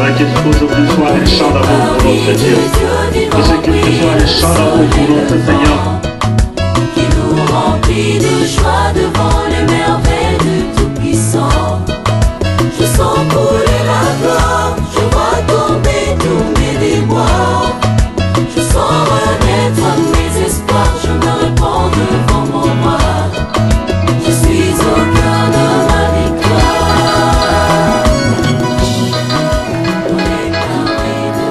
Que aujourd'hui soit un chant d'amour pour notre Dieu. Que ce culte soit un chant d'amour pour notre Seigneur. Qui nous remplit de joie devant les merveilles du Tout-Puissant. Je sens couler la gloire, je vois tomber tous mes déboires. Je sens renaître mes espoirs, je me répands devant mon roi. Je suis au cœur de ma victoire. On est permis de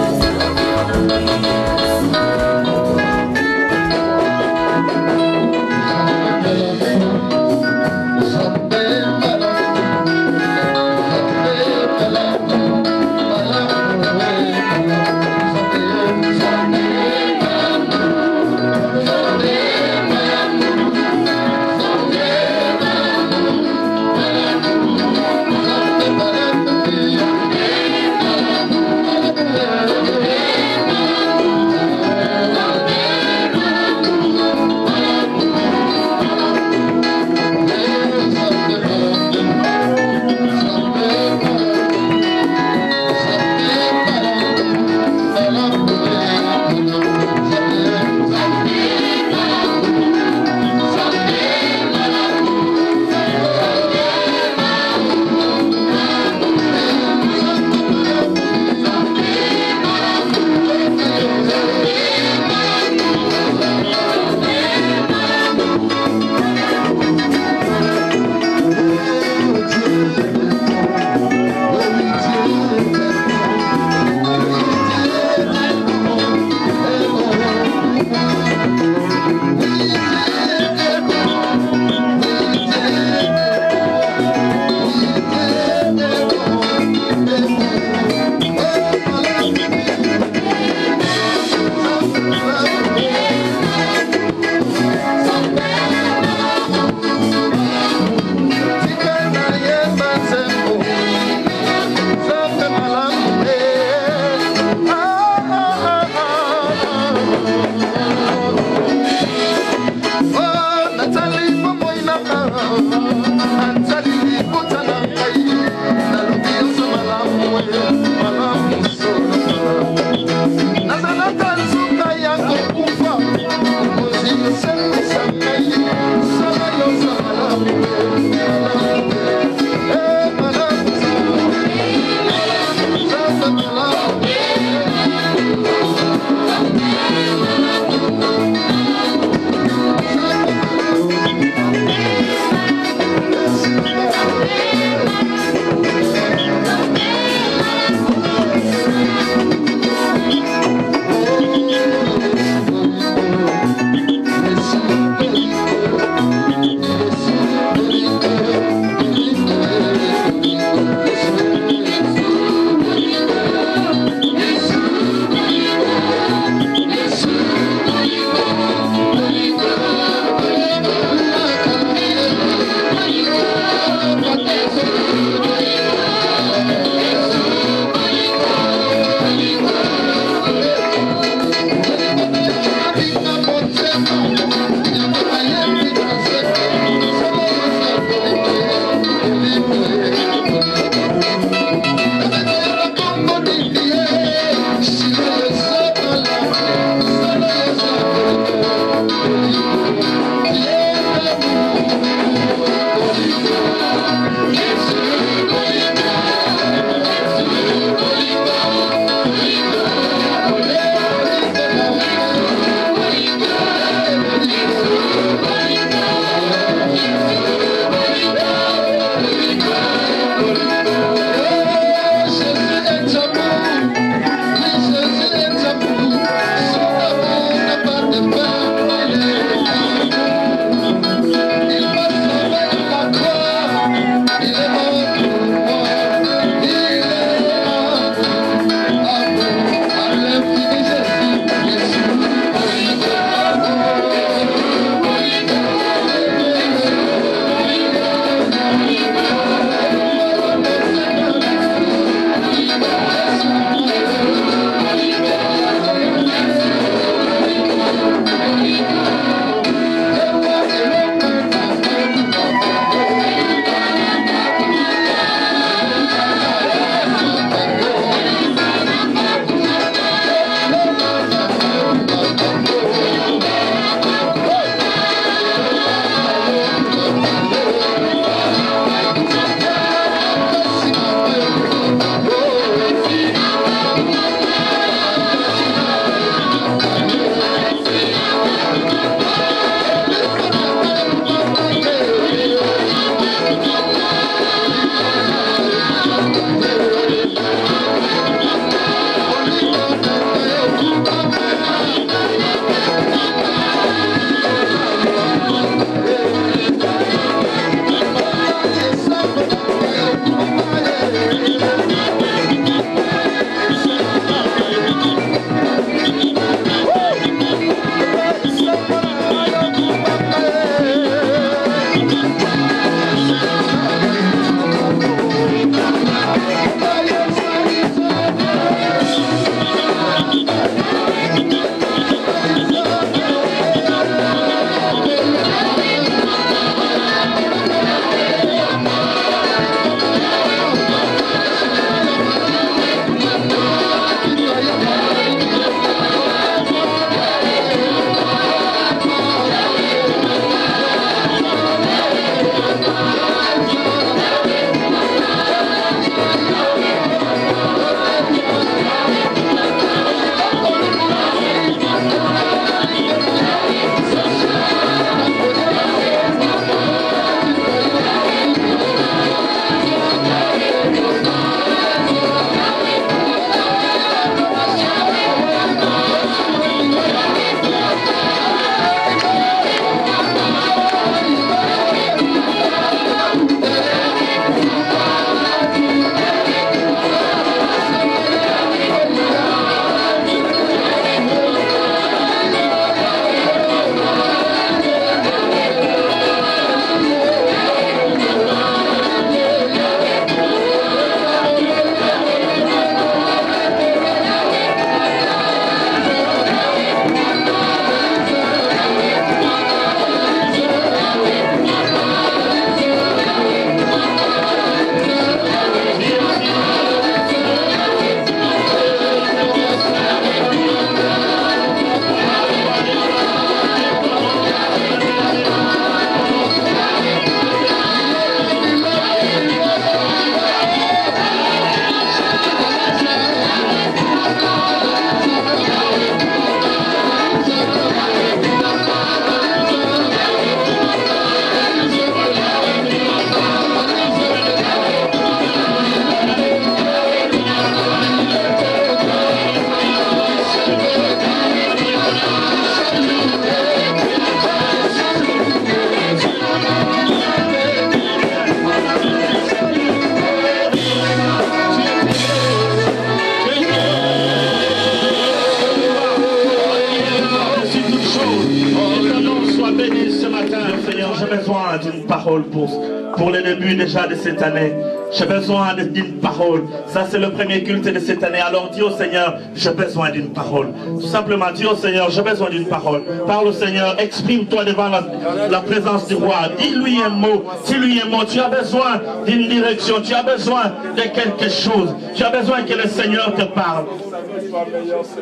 parole pour le début déjà de cette année. J'ai besoin d'une parole. Ça, c'est le premier culte de cette année. Alors dis au Seigneur, j'ai besoin d'une parole. Tout simplement, dis au Seigneur, j'ai besoin d'une parole. Parle au Seigneur, exprime-toi devant la présence du roi. Dis-lui un mot. Dis-lui un mot. Tu as besoin d'une direction. Tu as besoin de quelque chose. Tu as besoin que le Seigneur te parle.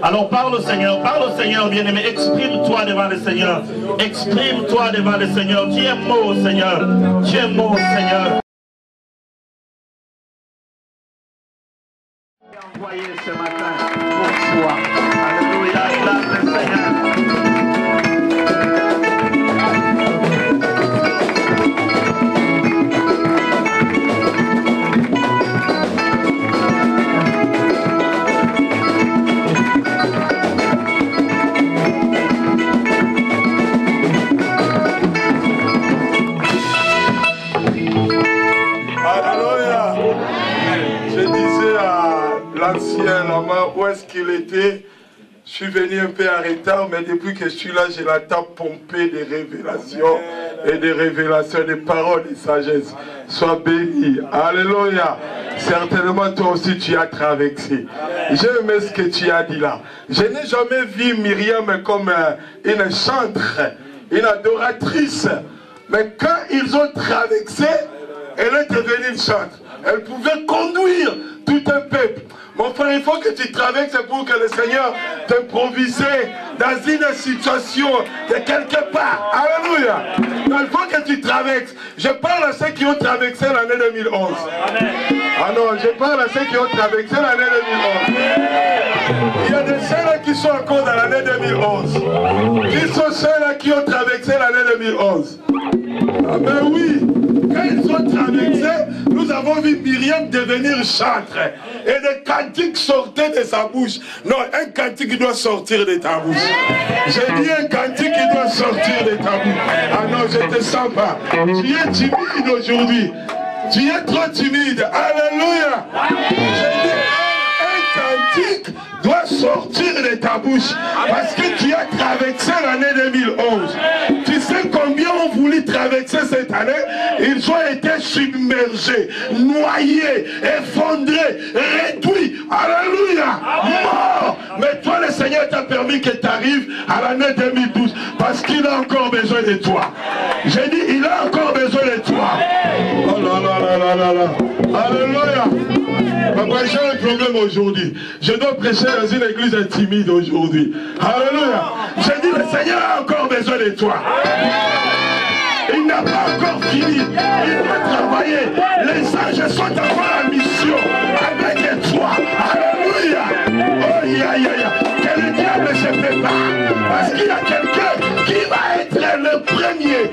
Alors parle au Seigneur, bien-aimé. Exprime-toi devant le Seigneur. Exprime-toi devant le Seigneur. Dis un mot au Seigneur. Dis un mot au Seigneur. Envoyé ce matin pour toi. Alléluia, grâce au Seigneur. L'ancien là-bas, où est-ce qu'il était? Je suis venu un peu en retard, mais depuis que je suis là, je l'attends pomper des révélations et des révélations, des paroles de sagesse. Sois béni. Alléluia. Certainement, toi aussi, tu as traversé. J'ai aimé ce que tu as dit là. Je n'ai jamais vu Myriam comme une chantre, une adoratrice. Mais quand ils ont traversé, elle est devenue une chantre. Elle pouvait conduire tout un peuple. Mon frère, il faut que tu traverses pour que le Seigneur t'improvise dans une situation de quelque part. Alléluia. Il faut que tu traverses. Je parle à ceux qui ont traversé l'année 2011. Ah non, je parle à ceux qui ont traversé l'année 2011. Il y a de ceux-là qui sont encore dans l'année 2011. Qui sont ceux-là qui ont traversé l'année 2011? Ah ben oui. Quand ils ont traversé, nous avons vu Myriam devenir chantre. Et des cantiques sortaient de sa bouche. Non, un cantique doit sortir de ta bouche. J'ai dit un cantique qui doit sortir de ta bouche. Ah non, je te sens pas. Tu es timide aujourd'hui. Tu es trop timide. Alléluia. J'ai dit un cantique doit sortir de ta bouche. Parce que tu as traversé l'année 2011. Tu sais combien ont voulu traverser cette année? Ils ont été submergés, noyés, effondrés, réduits. Alléluia. Morts. Mais toi, le Seigneur t'a permis que tu arrives à l'année 2012. Parce qu'il a encore besoin de toi. J'ai dit, il a encore besoin de toi. Oh là là là là là là. Alléluia. Papa, j'ai un problème aujourd'hui. Je dois prêcher dans une église timide aujourd'hui. Alléluia. J'ai dit, le Seigneur a encore besoin de toi. Il n'a pas encore fini. Il va travailler. Les anges sont encore en mission avec toi. Alléluia. Oh, que le diable se prépare. Parce qu'il y a quelqu'un qui va être le premier,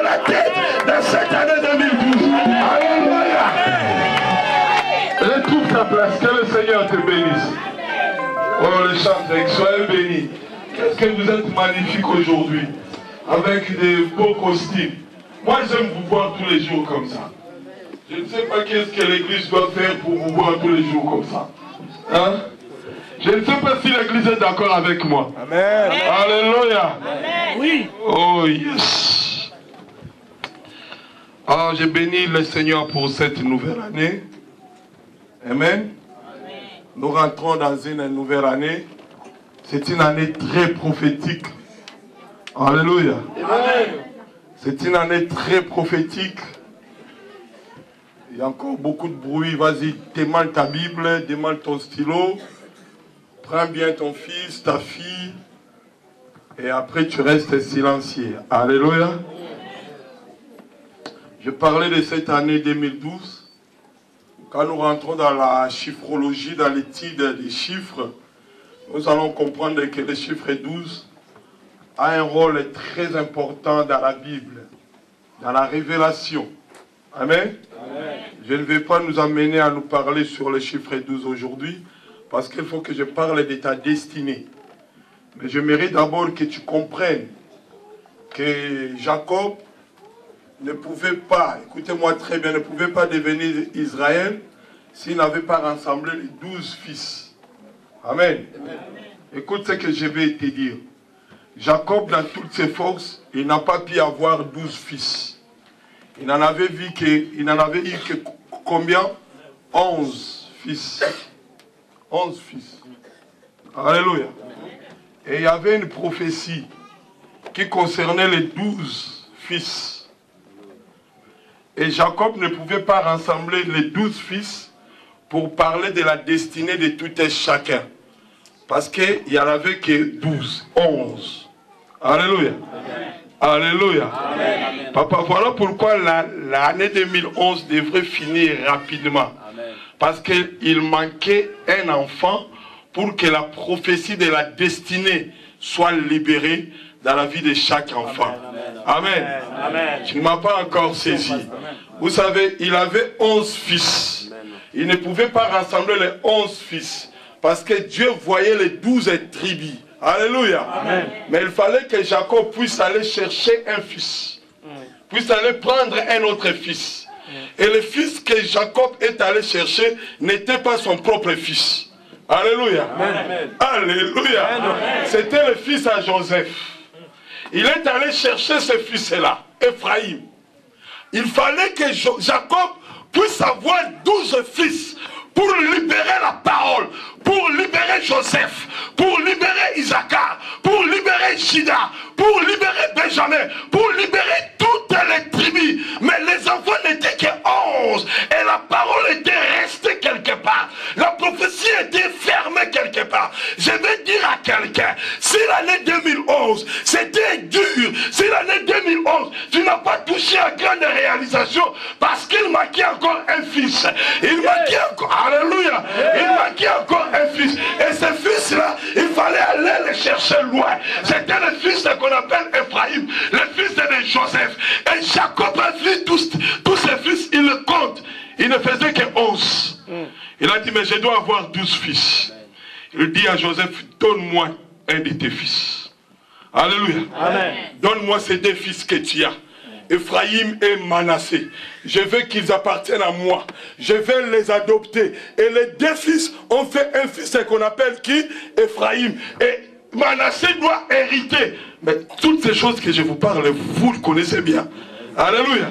la tête dans cette année 2012. Alléluia. Retrouve ta place. Que le Seigneur te bénisse. Oh, les chantres, soyez bénis. Qu'est-ce que vous êtes magnifiques aujourd'hui, avec des beaux costumes. Moi, j'aime vous voir tous les jours comme ça. Je ne sais pas qu'est-ce que l'église doit faire pour vous voir tous les jours comme ça. Hein? Je ne sais pas si l'église est d'accord avec moi. Amen. Alléluia. Amen. Oui. Oh, yes. Alors, je bénis le Seigneur pour cette nouvelle année. Amen. Nous rentrons dans une nouvelle année. C'est une année très prophétique. Alléluia. C'est une année très prophétique. Il y a encore beaucoup de bruit. Vas-y, démale ta Bible, démale ton stylo. Prends bien ton fils, ta fille. Et après, tu restes silencieux. Alléluia. Je parlais de cette année 2012. Quand nous rentrons dans la chiffrologie, dans l'étude des chiffres, nous allons comprendre que le chiffre 12 a un rôle très important dans la Bible, dans la révélation. Amen. Amen. Je ne vais pas nous amener à nous parler sur le chiffre 12 aujourd'hui, parce qu'il faut que je parle de ta destinée. Mais j'aimerais d'abord que tu comprennes que Jacob ne pouvait pas, écoutez-moi très bien, ne pouvait pas devenir Israël s'il n'avait pas rassemblé les 12 fils. Amen. Amen. Écoute ce que je vais te dire. Jacob, dans toutes ses forces, il n'a pas pu avoir 12 fils. il n'en avait eu que combien? 11 fils. 11 fils. Alléluia. Et il y avait une prophétie qui concernait les 12 fils. Et Jacob ne pouvait pas rassembler les 12 fils pour parler de la destinée de tout et chacun. Parce qu'il n'y en avait que 12, 11. Alléluia. Amen. Alléluia. Amen. Papa, voilà pourquoi l'année 2011 devrait finir rapidement. Amen. Parce qu'il manquait un enfant pour que la prophétie de la destinée soit libérée dans la vie de chaque enfant. Amen. Amen. Amen. Tu ne m'as pas encore saisi. Vous savez, il avait 11 fils. Il ne pouvait pas rassembler les 11 fils. Parce que Dieu voyait les 12 tribus. Alléluia. Amen. Mais il fallait que Jacob puisse aller chercher un fils. Puisse aller prendre un autre fils. Et le fils que Jacob est allé chercher n'était pas son propre fils. Alléluia. Amen. Alléluia. C'était le fils à Joseph. Il est allé chercher ce fils-là, Ephraim. Il fallait que Jacob puisse avoir 12 fils pour libérer la parole, pour libérer Joseph, pour libérer Isaac, pour libérer Juda, pour libérer Benjamin, pour libérer toutes les tribus. Mais les enfants n'étaient que 11 et la parole était restée quelque part. La prophétie était fermée quelque part. Je vais dire à quelqu'un, si l'année 2011 c'était dur, si l'année 2011 tu n'as pas touché à grande réalisation parce qu'il manquait encore un fils. Il manquait encore, alléluia, il manquait encore un fils. Et ce fils-là, il fallait aller le chercher loin. C'était le fils qu'on appelle Ephraim, le fils de Joseph. Et Jacob a vu tous ses fils, il le compte. Il ne faisait que 11. Il a dit, mais je dois avoir 12 fils. Il dit à Joseph, donne-moi un de tes fils. Alléluia. Donne-moi ces deux fils que tu as. Ephraim et Manassé. Je veux qu'ils appartiennent à moi. Je vais les adopter. Et les deux fils ont fait un fils qu'on appelle qui? Ephraim. Et Manassé doit hériter. Mais toutes ces choses que je vous parle, vous le connaissez bien. Alléluia.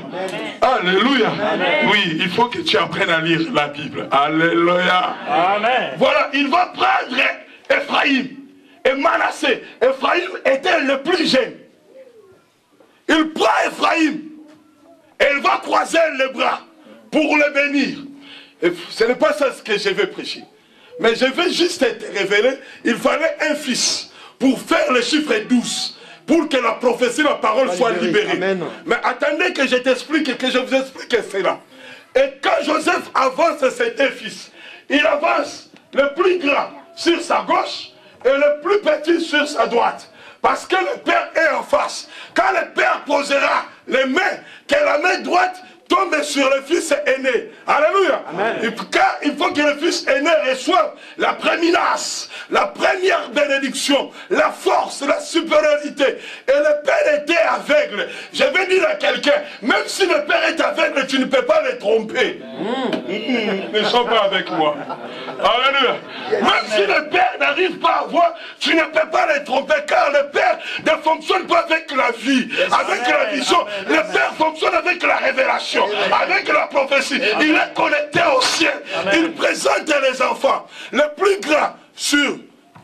Alléluia. Amen. Oui, il faut que tu apprennes à lire la Bible. Alléluia. Amen. Voilà, il va prendre Ephraim et Manassé. Ephraim était le plus jeune. Il prend Ephraim et il va croiser les bras pour le bénir. Et ce n'est pas ça ce que je vais prêcher. Mais je vais juste te révéler, il fallait un fils pour faire le chiffre 12. Pour que la prophétie, la parole soit libérée. Amen. Mais attendez que je t'explique, que je vous explique cela. Et quand Joseph avance ses deux fils, il avance le plus grand sur sa gauche et le plus petit sur sa droite. Parce que le père est en face. Quand le père posera les mains, que la main droite tombe sur le fils aîné. Alléluia. Il faut que le fils aîné reçoive la prééminence, la première bénédiction, la force, la supériorité. Et le père était aveugle. Je vais dire à quelqu'un, même si le père est aveugle, tu ne peux pas le tromper. Ne sois pas avec moi. Alléluia. Même si le père n'arrive pas à voir, tu ne peux pas le tromper, car le père ne fonctionne pas avec la vie, avec la vision. Le père fonctionne avec la révélation, avec la prophétie. Il est connecté au ciel. Il présente les enfants. Le plus grand sur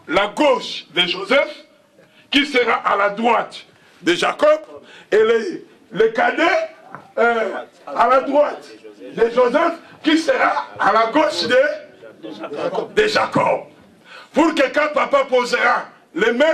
la gauche de Joseph, qui sera à la droite de Jacob, et le cadet à la droite de Joseph, qui sera à la gauche de Jacob. Pour que quand papa posera les mains,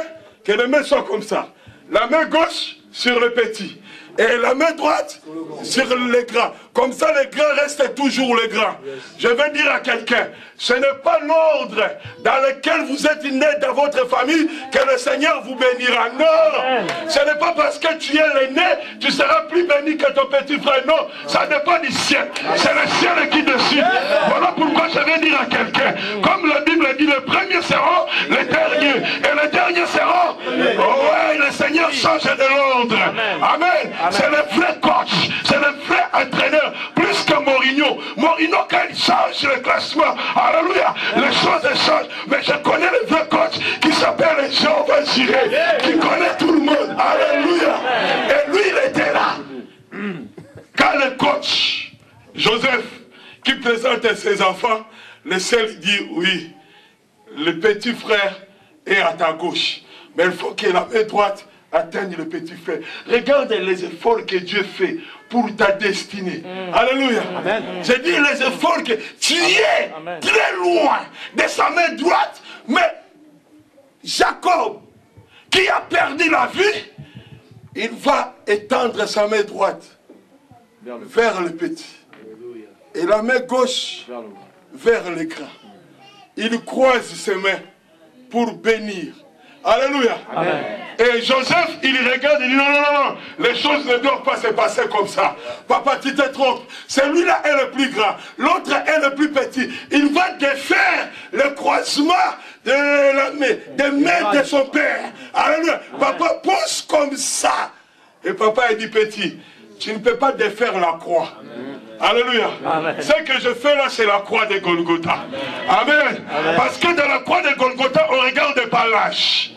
que les mains soient comme ça. La main gauche sur le petit. Et la main droite sur les grands. Comme ça, les grands restent toujours les grands. Je vais dire à quelqu'un, ce n'est pas l'ordre dans lequel vous êtes né dans votre famille que le Seigneur vous bénira. Non, ce n'est pas parce que tu es l'aîné, tu seras plus béni que ton petit frère. Non, ça dépend du ciel. C'est le ciel qui décide. Voilà pourquoi je vais dire à quelqu'un, comme la Bible dit, le premier sera le dernier. Et le dernier sera, oh ouais, le Seigneur change de l'ordre. Amen. C'est le vrai coach, c'est le vrai entraîneur, plus que Mourinho. Mourinho, quand il change le classement, alléluia, les choses changent. Mais je connais le vrai coach qui s'appelle Jehovah Jireh, qui connaît tout le monde. Alléluia. Et lui, il était là. Quand le coach, Joseph, qui présente ses enfants, le seul dit oui, le petit frère est à ta gauche. Mais il faut que la main droite atteigne le petit frère. Regarde les efforts que Dieu fait pour ta destinée. Alléluia. J'ai dit les efforts que tu es très loin de sa main droite, mais Jacob, qui a perdu la vie, il va étendre sa main droite vers le petit. Et la main gauche vers le grand. Il croise ses mains pour bénir. Alléluia. Amen. Et Joseph, il regarde, il dit non, non, non, non, les choses ne doivent pas se passer comme ça. Papa, tu te trompes. Celui-là est le plus grand, l'autre est le plus petit. Il va défaire le croisement des mains de son père. Alléluia. Papa pose comme ça. Et papa a dit petit, tu ne peux pas défaire la croix. Alléluia. Ce que je fais là, c'est la croix de Golgotha. Amen. Parce que dans la croix de Golgotha, on regarde pas l'âge.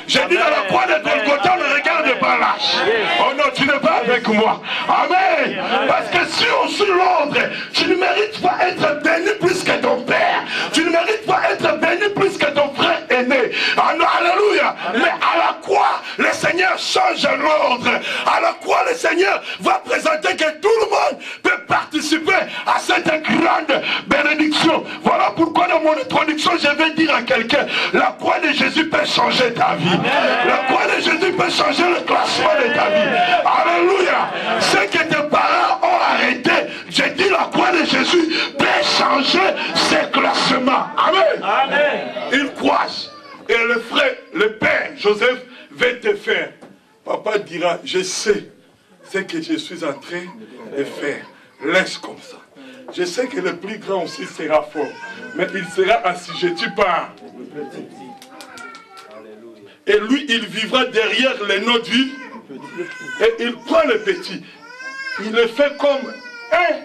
J'ai dit dans la croix de Golgotha, on ne regarde pas l'âge. Oh non, tu n'es pas avec moi. Amen. Parce que si on suit l'ordre, tu ne mérites pas être béni plus que ton père. Tu ne mérites pas être béni plus que ton frère aîné. Ah non, alléluia. Mais à la croix, le Seigneur change l'ordre. À la croix, le Seigneur va présenter que tout le monde peut participer à cette grande bénédiction. Voilà pourquoi dans mon introduction, je vais dire à quelqu'un, la croix de Jésus peut changer ta vie. La croix de Jésus peut changer le classement de ta vie. Alléluia. Ce que tes parents ont arrêté, j'ai dit la croix de Jésus peut changer ses classements. Amen. Amen. Il croise. Et le frère, le père, Joseph, va te faire. Papa dira, je sais ce que je suis en train de faire. Laisse comme ça. Je sais que le plus grand aussi sera fort. Mais il sera assujetti par... Et lui, il vivra derrière les nôtres vies. Et il prend le petit. Il le fait comme un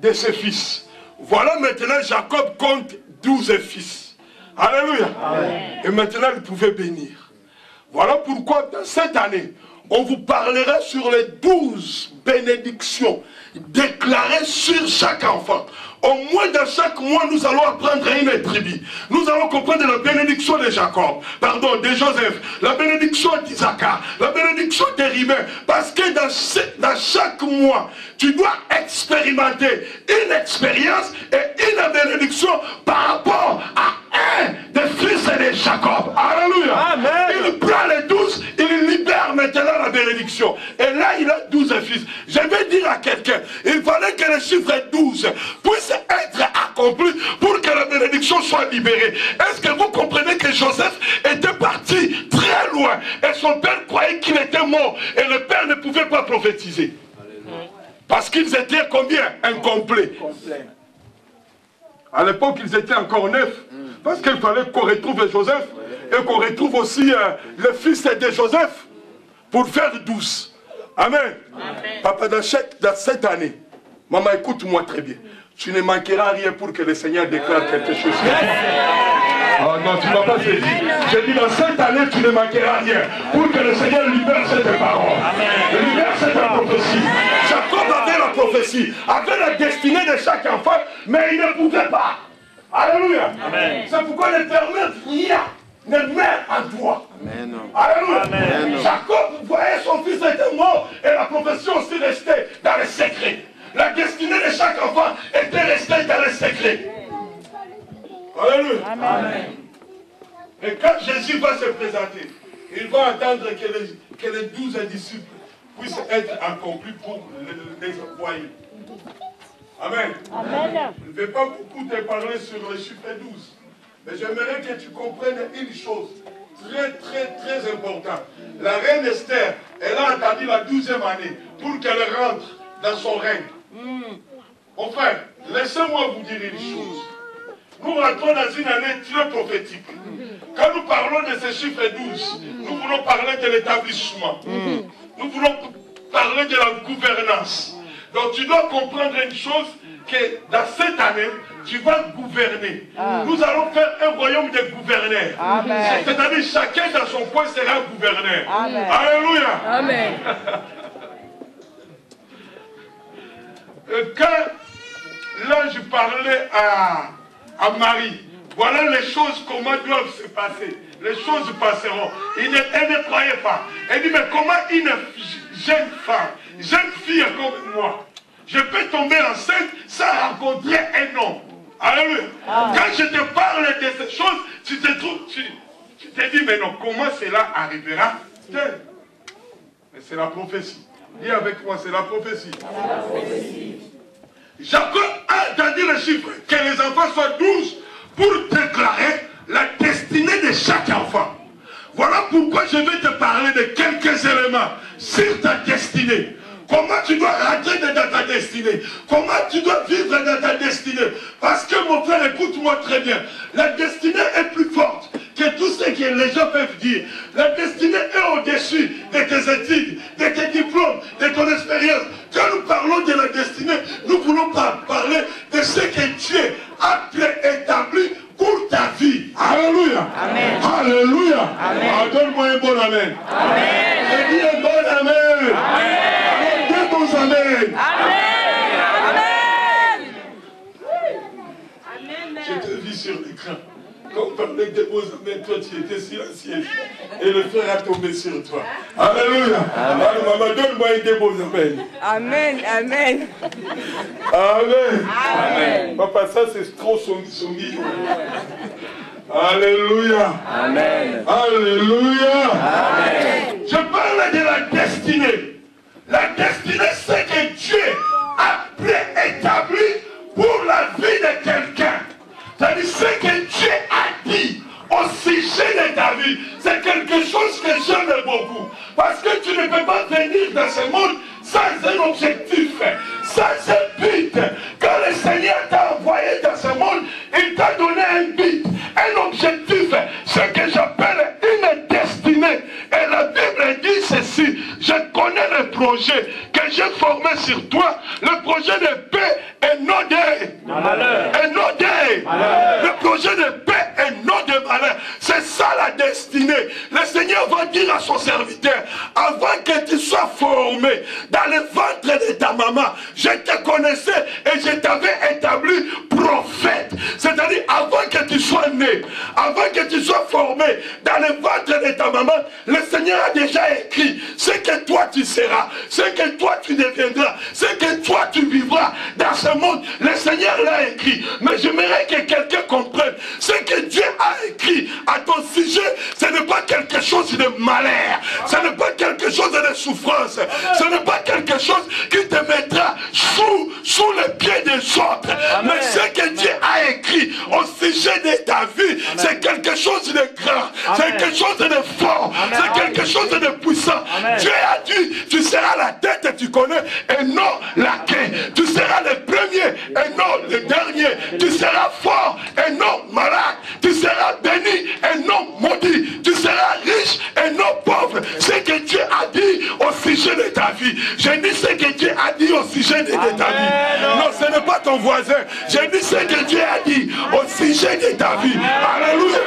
de ses fils. Voilà maintenant, Jacob compte 12 fils. Alléluia. Amen. Et maintenant, il pouvait bénir. Voilà pourquoi, dans cette année, on vous parlera sur les 12 bénédictions déclarées sur chaque enfant. Au moins dans chaque mois, nous allons apprendre une tribu. Nous allons comprendre la bénédiction de Jacob, pardon, de Joseph, la bénédiction d'Isaac, la bénédiction des Ribéens. Parce que dans chaque mois, tu dois expérimenter une expérience et une bénédiction par rapport à un des fils de Jacob. Alléluia. Amen. Il prend les 12, il libère maintenant la bénédiction. Et là, il a 12 fils. Je vais dire à quelqu'un, il fallait que le chiffre 12 puisse être accompli pour que la bénédiction soit libérée. Est-ce que vous comprenez que Joseph était parti très loin et son père croyait qu'il était mort et le père ne pouvait pas prophétiser? Parce qu'ils étaient combien? Incomplets. À l'époque, ils étaient encore 9. Parce qu'il fallait qu'on retrouve Joseph et qu'on retrouve aussi le fils de Joseph pour faire 12. Amen. Amen. Papa, dans cette année, maman, écoute-moi très bien. Tu ne manqueras rien pour que le Seigneur déclare quelque chose. Oh non, tu ne vas pas saisir. J'ai dit dans cette année, tu ne manqueras rien pour que le Seigneur libère cette parole. Libère cette prophétie. Jacob avait la prophétie, avait la destinée de chaque enfant, mais il ne pouvait pas. Alléluia. C'est pourquoi l'Éternel rien ne met en toi. Amen. Alléluia. Amen. Jacob voyait son fils était mort et la prophétie aussi restait dans le secret. La destinée de chaque enfant était restée dans le secret. Alléluia. Amen. Et quand Jésus va se présenter, il va attendre que les 12 disciples puissent être accomplis pour les envoyer. Amen. Amen. Je ne vais pas beaucoup te parler sur le chiffre 12. Mais j'aimerais que tu comprennes une chose très, très, très importante. La reine Esther, elle a attendu la 12e année pour qu'elle rentre dans son règne. Mon frère, laissez-moi vous dire une chose. Nous rentrons dans une année très prophétique. Quand nous parlons de ce chiffre 12, nous voulons parler de l'établissement. Nous voulons parler de la gouvernance. Donc tu dois comprendre une chose, que dans cette année, tu vas gouverner. Nous allons faire un royaume de gouverneurs. C'est-à-dire chacun dans son coin sera gouverneur. Amen. Alléluia. Amen. quand l'ange parlait à Marie, voilà les choses, comment doivent se passer. Les choses passeront. Elle ne croyait pas. Elle dit, mais comment une jeune femme, jeune fille comme moi, je peux tomber enceinte sans rencontrer un homme? Alléluia. Quand je te parle de ces choses, tu te dis, mais non, comment cela arrivera-t-elle? Mais c'est la prophétie. Dis avec moi, c'est la prophétie. Jacob a entendu le chiffre, que les enfants soient 12 pour déclarer la destinée de chaque enfant. Voilà pourquoi je vais te parler de quelques éléments sur ta destinée. Comment tu dois rentrer dans ta destinée. Comment tu dois vivre dans ta destinée. Parce que mon frère, écoute-moi très bien. La destinée est plus forte que tout ce que les gens peuvent dire. La destinée est au-dessus de tes études, de tes diplômes, de ton expérience. Quand nous parlons de la destinée, nous voulons parler de ce que Dieu a préétabli pour ta vie. Alléluia. Amen. Alléluia. Amen. Ah, donne-moi un bon amen. Amen. Je dis un bon amen. Amen. Deux bons amen. Amen. Je te vis sur l'écran. Quand on parlait des beaux amens, toi tu étais silencieux. Et le frère a tombé sur toi. Alléluia. Alors maman, donne-moi des beaux amens. Amen. Amen. Amen. Amen. Papa, ça c'est trop soumis. Alléluia. Amen. Alléluia. Amen. Je parle de la destinée. La destinée, c'est que Dieu a préétabli pour la vie de quelqu'un. C'est-à-dire ce que Dieu a dit au sujet de ta vie. C'est quelque chose que j'aime beaucoup. Parce que tu ne peux pas venir dans ce monde sans un objectif, sans un but. Quand le Seigneur t'a envoyé dans ce monde, il t'a donné un but, un objectif, ce que j'appelle une destinée. Et la Bible dit ceci: je connais le projet que j'ai formé sur toi, le projet de paix et non de malheur. Et non de malheur. Le projet de paix et non de malheur. C'est ça la destinée. Le Seigneur va dire à son serviteur, avant que tu sois formé dans le ventre de ta maman, je te connaissais et je t'avais établi prophète. C'est-à-dire avant que tu sois né, avant que tu sois formé dans le ventre de ta maman, le Seigneur a déjà écrit ce que toi tu seras, ce que toi tu deviendras, ce que toi tu vivras dans ce monde. Le Seigneur l'a écrit. Mais j'aimerais que quelqu'un comprenne ce que Dieu a écrit à ton sujet. Ce n'est pas quelque chose de malheur, ce n'est pas quelque chose de souffrance, ce n'est pas quelque chose qui te mettra sous les pieds des autres. Amen. Mais ce que Dieu a écrit au sujet de ta vie, c'est quelque chose de grand, c'est quelque chose de fort, c'est quelque chose de puissant. Amen. Dieu a dit, tu seras la tête, tu connais, et non la queue. Tu seras le premier et non le dernier. Tu seras fort et non malade. Tu seras béni et non maudit. Tu seras riche et non pauvre. Ce que Dieu a dit au sujet de ta vie. Je dis ce que Dieu a dit au sujet de ta vie. Non, ce n'est pas ton voisin. Je dis ce que Dieu a dit au sujet de ta vie. Alléluia.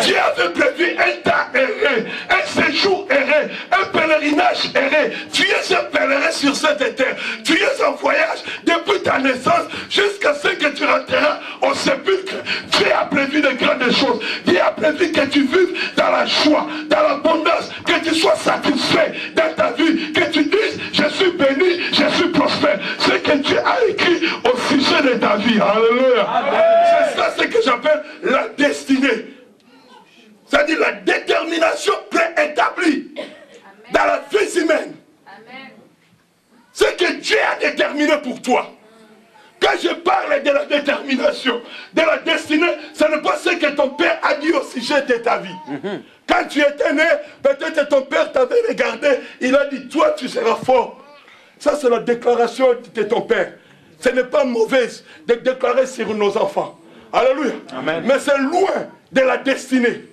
Dieu avait prévu un temps erré, un séjour erré, un pèlerinage erré. Tu es un pèlerin sur cette terre. Tu es en voyage depuis ta naissance jusqu'à ce que tu rentreras au sépulcre. Dieu a prévu de grandes choses. Dieu a prévu que tu vives dans la joie, dans l'abondance, que tu sois satisfait dans ta vie, que tu dises, je suis béni, je suis prospère. Ce que Dieu a écrit au sujet de ta vie. Alléluia. C'est ça ce que j'appelle la destinée. C'est-à-dire la détermination préétablie dans la vie humaine. Ce que Dieu a déterminé pour toi. Quand je parle de la détermination, de la destinée, ce n'est pas ce que ton père a dit au sujet de ta vie. Quand tu étais né, peut-être ton père t'avait regardé, il a dit, toi tu seras fort. Ça c'est la déclaration de ton père. Ce n'est pas mauvaise de déclarer sur nos enfants. Alléluia. Amen. Mais c'est loin de la destinée.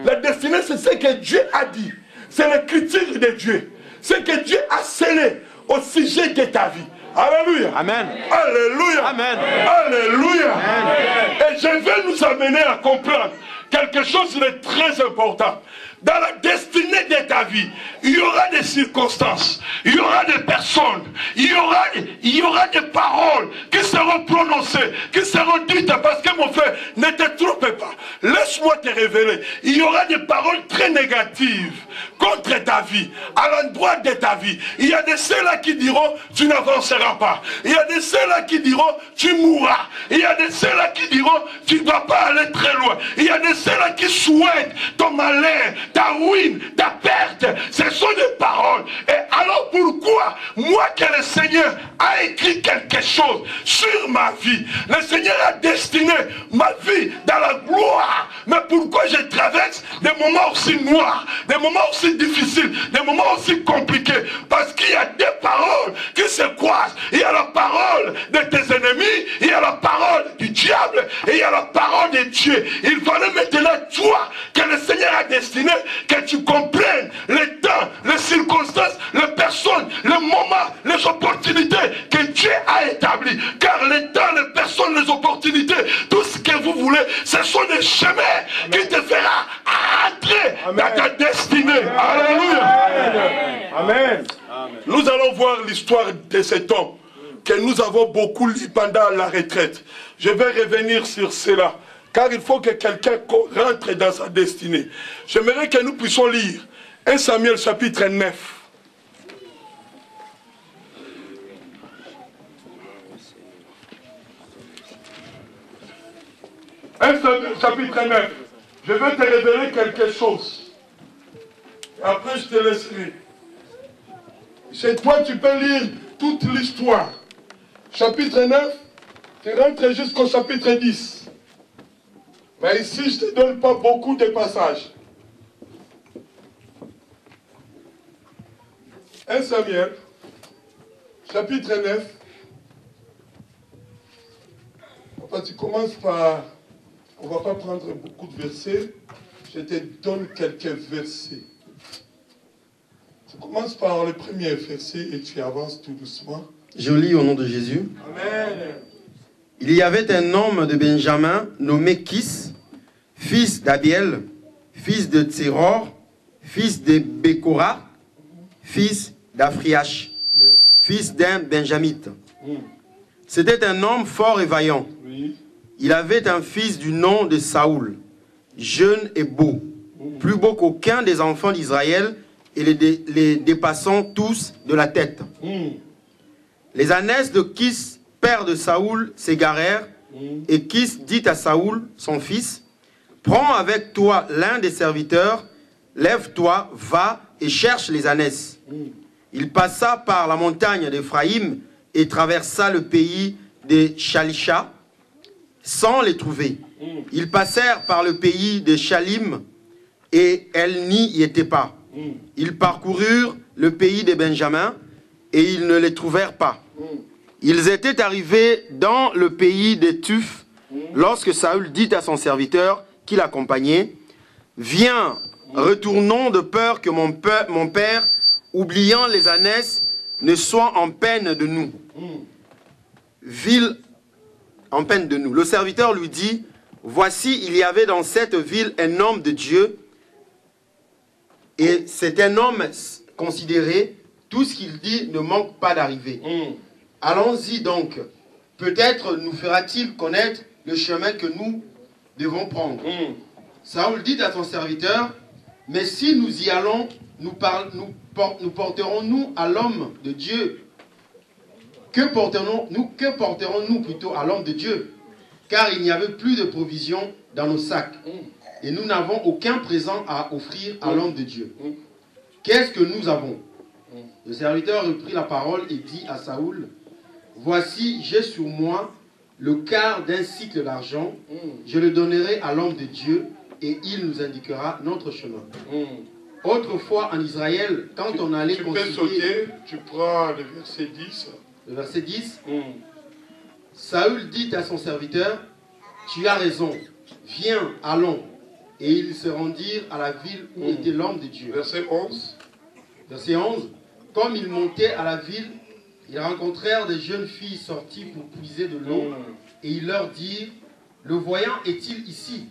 La destinée c'est ce que Dieu a dit. C'est l'écriture de Dieu. Ce que Dieu a scellé au sujet de ta vie. Alléluia. Amen. Alléluia. Amen. Alléluia. Amen. Et je vais nous amener à comprendre quelque chose de très important. dans la destinée de ta vie, il y aura des circonstances, il y aura des personnes, il y aura des paroles qui seront prononcées, qui seront dites, parce que mon frère, ne te trompe pas. Laisse-moi te révéler. Il y aura des paroles très négatives contre ta vie, à l'endroit de ta vie. Il y a de ceux-là qui diront, tu n'avanceras pas. Il y a de ceux-là qui diront, tu mourras. Il y a de ceux-là qui diront, tu ne dois pas aller très loin. Il y a de ceux-là qui souhaitent ton malheur, ta ruine, ta perte. Ce sont des paroles. Et alors pourquoi, moi que le Seigneur a écrit quelque chose sur ma vie, le Seigneur a destiné ma vie dans la gloire, mais pourquoi je traverse des moments aussi noirs, des moments aussi difficiles, des moments aussi compliqués? Parce qu'il y a des paroles qui se croisent. Il y a la parole de tes ennemis, il y a la parole du diable, et il y a la parole de Dieu. Il fallait maintenant, toi, que le Seigneur a destiné, que tu comprennes les temps, les circonstances, les personnes, les moments, les opportunités que Dieu a établies. Car les temps, les personnes, les opportunités, tout ce que vous voulez, ce sont des chemins qui te fera entrer dans ta destinée. Alléluia. Amen. Nous allons voir l'histoire de cet homme que nous avons beaucoup lu pendant la retraite. Je vais revenir sur cela, car il faut que quelqu'un rentre dans sa destinée. J'aimerais que nous puissions lire 1 Samuel chapitre 9. 1 Samuel chapitre 9. Je vais te révéler quelque chose. Et après je te laisserai. Chez toi, tu peux lire toute l'histoire. Chapitre 9, tu rentres jusqu'au chapitre 10. Mais ici, je ne te donne pas beaucoup de passages. 1 Samuel, chapitre 9. Enfin, tu commences par... On ne va pas prendre beaucoup de versets. Je te donne quelques versets. Tu commences par le premier verset et tu avances tout doucement. Je lis au nom de Jésus. Amen. Il y avait un homme de Benjamin nommé Kis, fils d'Abiel, fils de Tséror, fils de Bécora, fils d'Afriach, fils d'un Benjamite. C'était un homme fort et vaillant. Oui. Il avait un fils du nom de Saoul, jeune et beau, plus beau qu'aucun des enfants d'Israël, et les dépassant tous de la tête. Les ânesses de Kis, père de Saoul, s'égarèrent, et Kis dit à Saoul, son fils, « Prends avec toi l'un des serviteurs, lève-toi, va et cherche les ânesses. » Il passa par la montagne d'Éphraïm et traversa le pays des Shalisha sans les trouver. Ils passèrent par le pays de Shalim et elles n'y étaient pas. Ils parcoururent le pays de Benjamin et ils ne les trouvèrent pas. Ils étaient arrivés dans le pays des Tuph lorsque Saül dit à son serviteur qui l'accompagnait, « Viens, retournons de peur que mon père, oubliant les ânesses, ne soit en peine de nous. » Ville en peine de nous. Le serviteur lui dit, « Voici, il y avait dans cette ville un homme de Dieu, et c'est un homme considéré, tout ce qu'il dit ne manque pas d'arriver. Allons-y donc, peut-être nous fera-t-il connaître le chemin que nous devons prendre. » Saül dit à son serviteur, « Mais si nous y allons, nous porterons-nous à l'homme de Dieu? Que porterons-nous plutôt à l'homme de Dieu? Car il n'y avait plus de provisions dans nos sacs. Et nous n'avons aucun présent à offrir à l'homme de Dieu. Qu'est-ce que nous avons? » Le serviteur reprit la parole et dit à Saül, « Voici, j'ai sur moi le quart d'un cycle d'argent. Je le donnerai à l'homme de Dieu et il nous indiquera notre chemin. » Autrefois en Israël, quand on allait consulter... Tu peux sauter, tu prends le verset 10. Le verset 10. Saül dit à son serviteur, « Tu as raison, viens, allons. » Et ils se rendirent à la ville où était l'homme de Dieu. Verset 11. Verset 11. Comme ils montaient à la ville, ils rencontrèrent des jeunes filles sorties pour puiser de l'eau. Et ils leur dirent, « Le voyant est-il ici ?»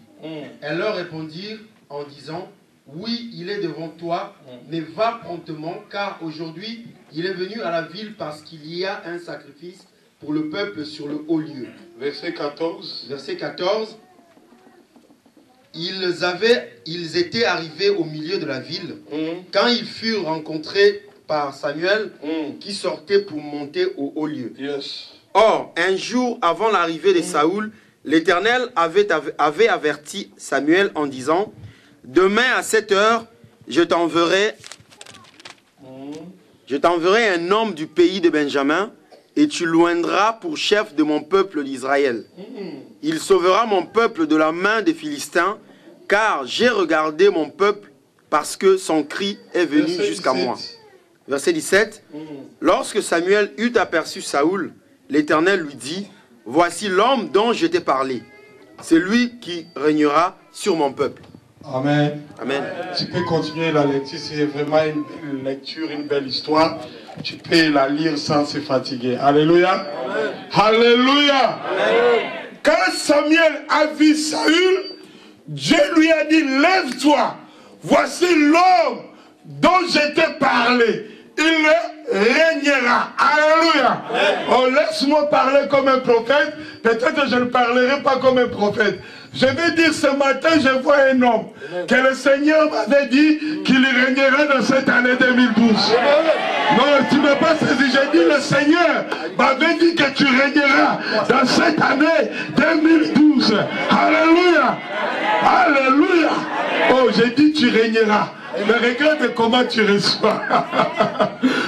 Elles leur répondirent en disant, « oui, il est devant toi, mais va promptement, car aujourd'hui, il est venu à la ville parce qu'il y a un sacrifice pour le peuple sur le haut lieu. Verset 14. Verset 14. Ils étaient arrivés au milieu de la ville, quand ils furent rencontrés par Samuel, qui sortait pour monter au haut lieu. Yes. Or, un jour avant l'arrivée de Saoul, l'Éternel avait averti Samuel en disant, « Demain à 7 heures, je t'enverrai un homme du pays de Benjamin, et tu l'oindras pour chef de mon peuple d'Israël. Il sauvera mon peuple de la main des Philistins, car j'ai regardé mon peuple parce que son cri est venu jusqu'à moi. » Verset 17. Lorsque Samuel eut aperçu Saoul, l'Éternel lui dit, « Voici l'homme dont je t'ai parlé. C'est lui qui régnera sur mon peuple. » Amen. Amen. Tu peux continuer la lecture, c'est vraiment une belle lecture, une belle histoire. Tu peux la lire sans se fatiguer. Alléluia. Amen. Alléluia. Amen. Quand Samuel a vu Saül, Dieu lui a dit, lève-toi. Voici l'homme dont je t'ai parlé. Il régnera. Alléluia. Oh, laisse-moi parler comme un prophète. Peut-être que je ne parlerai pas comme un prophète. Je vais dire ce matin, je vois un homme que le Seigneur m'avait dit qu'il régnera dans cette année 2012. Non, tu ne m'as pas saisi. J'ai dit, le Seigneur m'avait dit que tu régneras dans cette année 2012. Alléluia. Alléluia. Oh, j'ai dit, tu régneras. Mais regarde comment tu reçois.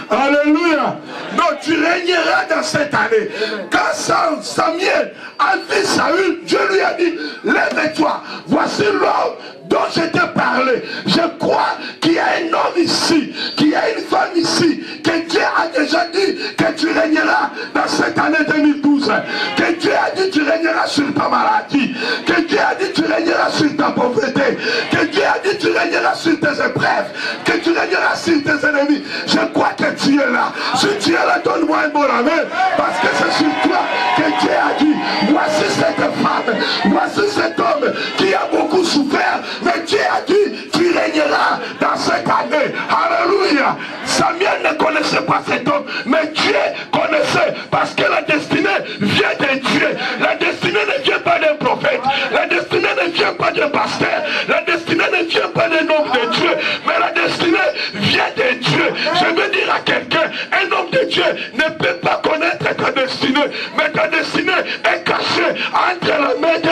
Alléluia. Donc tu régneras dans cette année. Quand Samuel a vu Saül, Dieu lui a dit, lève-toi, voici l'homme dont je t'ai parlé. Je crois qu'il y a un homme ici, qu'il y a une femme ici, que Dieu a déjà dit que tu régneras dans cette année 2012. Que Dieu a dit que tu régneras sur ta maladie. Que Dieu a dit que tu régneras sur ta pauvreté. Que Dieu a dit que tu régneras sur tes épreuves. Que tu régneras sur tes ennemis. Je crois que tu es là. Si tu es là, donne-moi un bon amen. Parce que c'est sur toi que Dieu a dit, voici cette femme, voici cet homme qui a beaucoup souffert. Mais Dieu a dit, tu régneras dans cette année. Alléluia. Samuel ne connaissait pas cet homme, mais Dieu connaissait, parce que la destinée vient de Dieu. La destinée ne vient pas d'un prophète. La destinée ne vient pas d'un pasteur. La destinée ne vient pas d'un homme de Dieu. Mais la destinée vient de Dieu. Je veux dire à quelqu'un, un homme de Dieu ne peut pas connaître ta destinée. Mais ta destinée est cachée entre la main de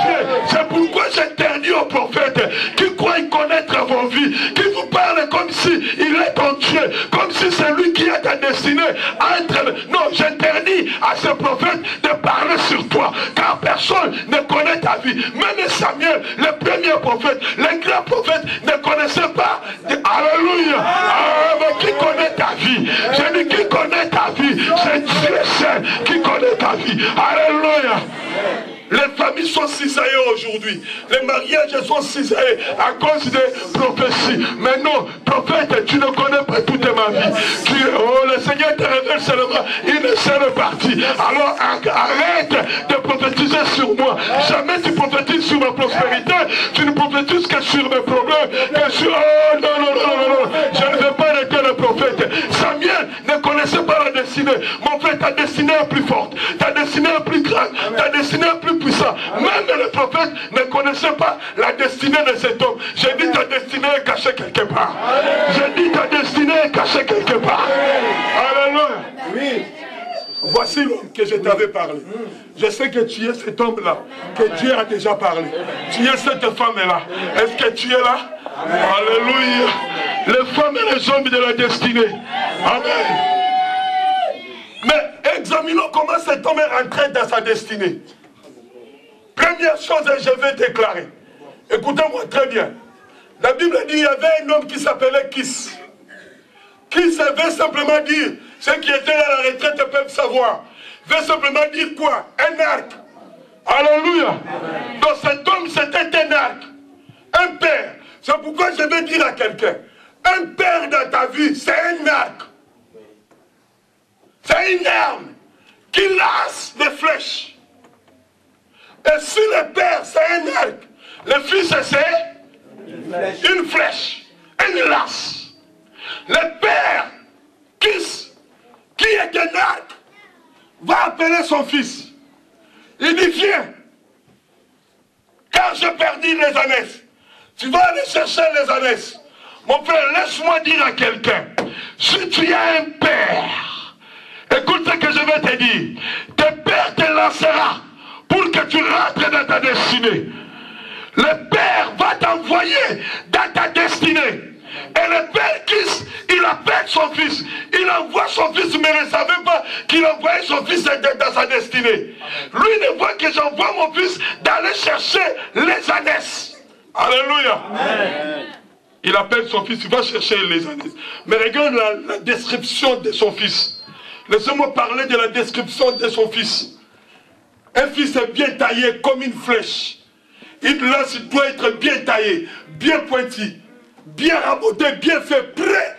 Dieu. C'est pourquoi j'interdis aux prophètes qui croient connaître vos vies, qui vous parlent comme si il est ton Dieu, comme si c'est lui qui a ta destinée entre... Non, j'interdis à ce prophète de parler sur toi, car personne ne connaît ta vie. Même Samuel, le premier prophète, le grand prophète, ne connaissait pas. Alléluia. Ah, mais qui connaît ta vie? J'ai dit qui connaît ta vie? C'est Dieu seul qui connaît ta vie. Alléluia. Les familles sont cisaillées aujourd'hui. Les mariages sont cisaillés à cause des prophéties. Mais non, prophète, tu ne connais pas toute ma vie. Le Seigneur te révèle seulement une seule partie. Alors arrête de prophétiser sur moi. Jamais tu prophétises sur ma prospérité. Tu ne prophétises que sur mes problèmes. Que sur... Oh non, non, non, non, non. Je ne veux pas être le prophète. Samuel ne connaissait pas la destinée. Mon frère, ta destinée est plus forte. Ta destinée est plus grande. Ta destinée est plus puissant. Même le prophète ne connaissait pas la destinée de cet homme. J'ai dit ta destinée est cachée quelque part. J'ai dit ta destinée est cachée quelque part. Alléluia. Oui. Voici l'homme que je t'avais parlé. Je sais que tu es cet homme-là, que Dieu a déjà parlé. Tu es cette femme-là. Est-ce que tu es là? Alléluia. Les femmes et les hommes de la destinée. Amen. Mais examinons comment cet homme est rentré dans sa destinée. Première chose, je vais déclarer. Écoutez-moi très bien. La Bible dit qu'il y avait un homme qui s'appelait Kis. Kis veut simplement dire, ceux qui étaient à la retraite peuvent savoir, veut simplement dire quoi? Un arc. Alléluia. Donc cet homme, c'était un arc. Un père. C'est pourquoi je vais dire à quelqu'un, un père dans ta vie, c'est un arc. C'est une arme qui lance des flèches. Et si le père, c'est un arc, le fils, c'est Une flèche. Une lance. Le père qui est un arc va appeler son fils. Il dit, viens. Quand je perdis les ânesses, tu vas aller chercher les ânesses. Mon frère, laisse-moi dire à quelqu'un, si tu as un père, écoute ce que je vais te dire, tes pères te lancera pour que tu rentres dans ta destinée. Le père va t'envoyer dans ta destinée. Et le père Christ, il appelle son fils. Il envoie son fils, mais il ne savait pas qu'il envoyait son fils dans sa destinée. Lui ne voit que j'envoie mon fils d'aller chercher les ânesses. Alléluia. Amen. Il appelle son fils, il va chercher les ânesses. Mais regarde la description de son fils. Laissez-moi parler de la description de son fils. Un fils est bien taillé comme une flèche. Une lance doit être bien taillée, bien pointie, bien raboté, bien fait, prêt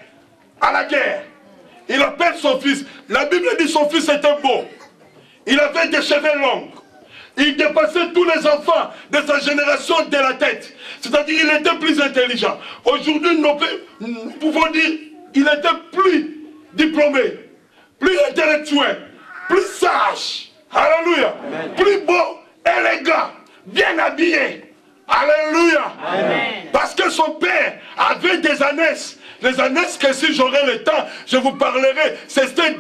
à la guerre. Il appelle son fils. La Bible dit son fils était beau. Il avait des cheveux longs. Il dépassait tous les enfants de sa génération de la tête. C'est-à-dire qu'il était plus intelligent. Aujourd'hui, nous pouvons dire qu'il était plus diplômé, plus intellectuel, plus sage. Alléluia. Amen. Plus beau, élégant, bien habillé. Alléluia. Amen. Parce que son père avait des ânesses. Les ânesses que si j'aurai le temps, je vous parlerai. C'était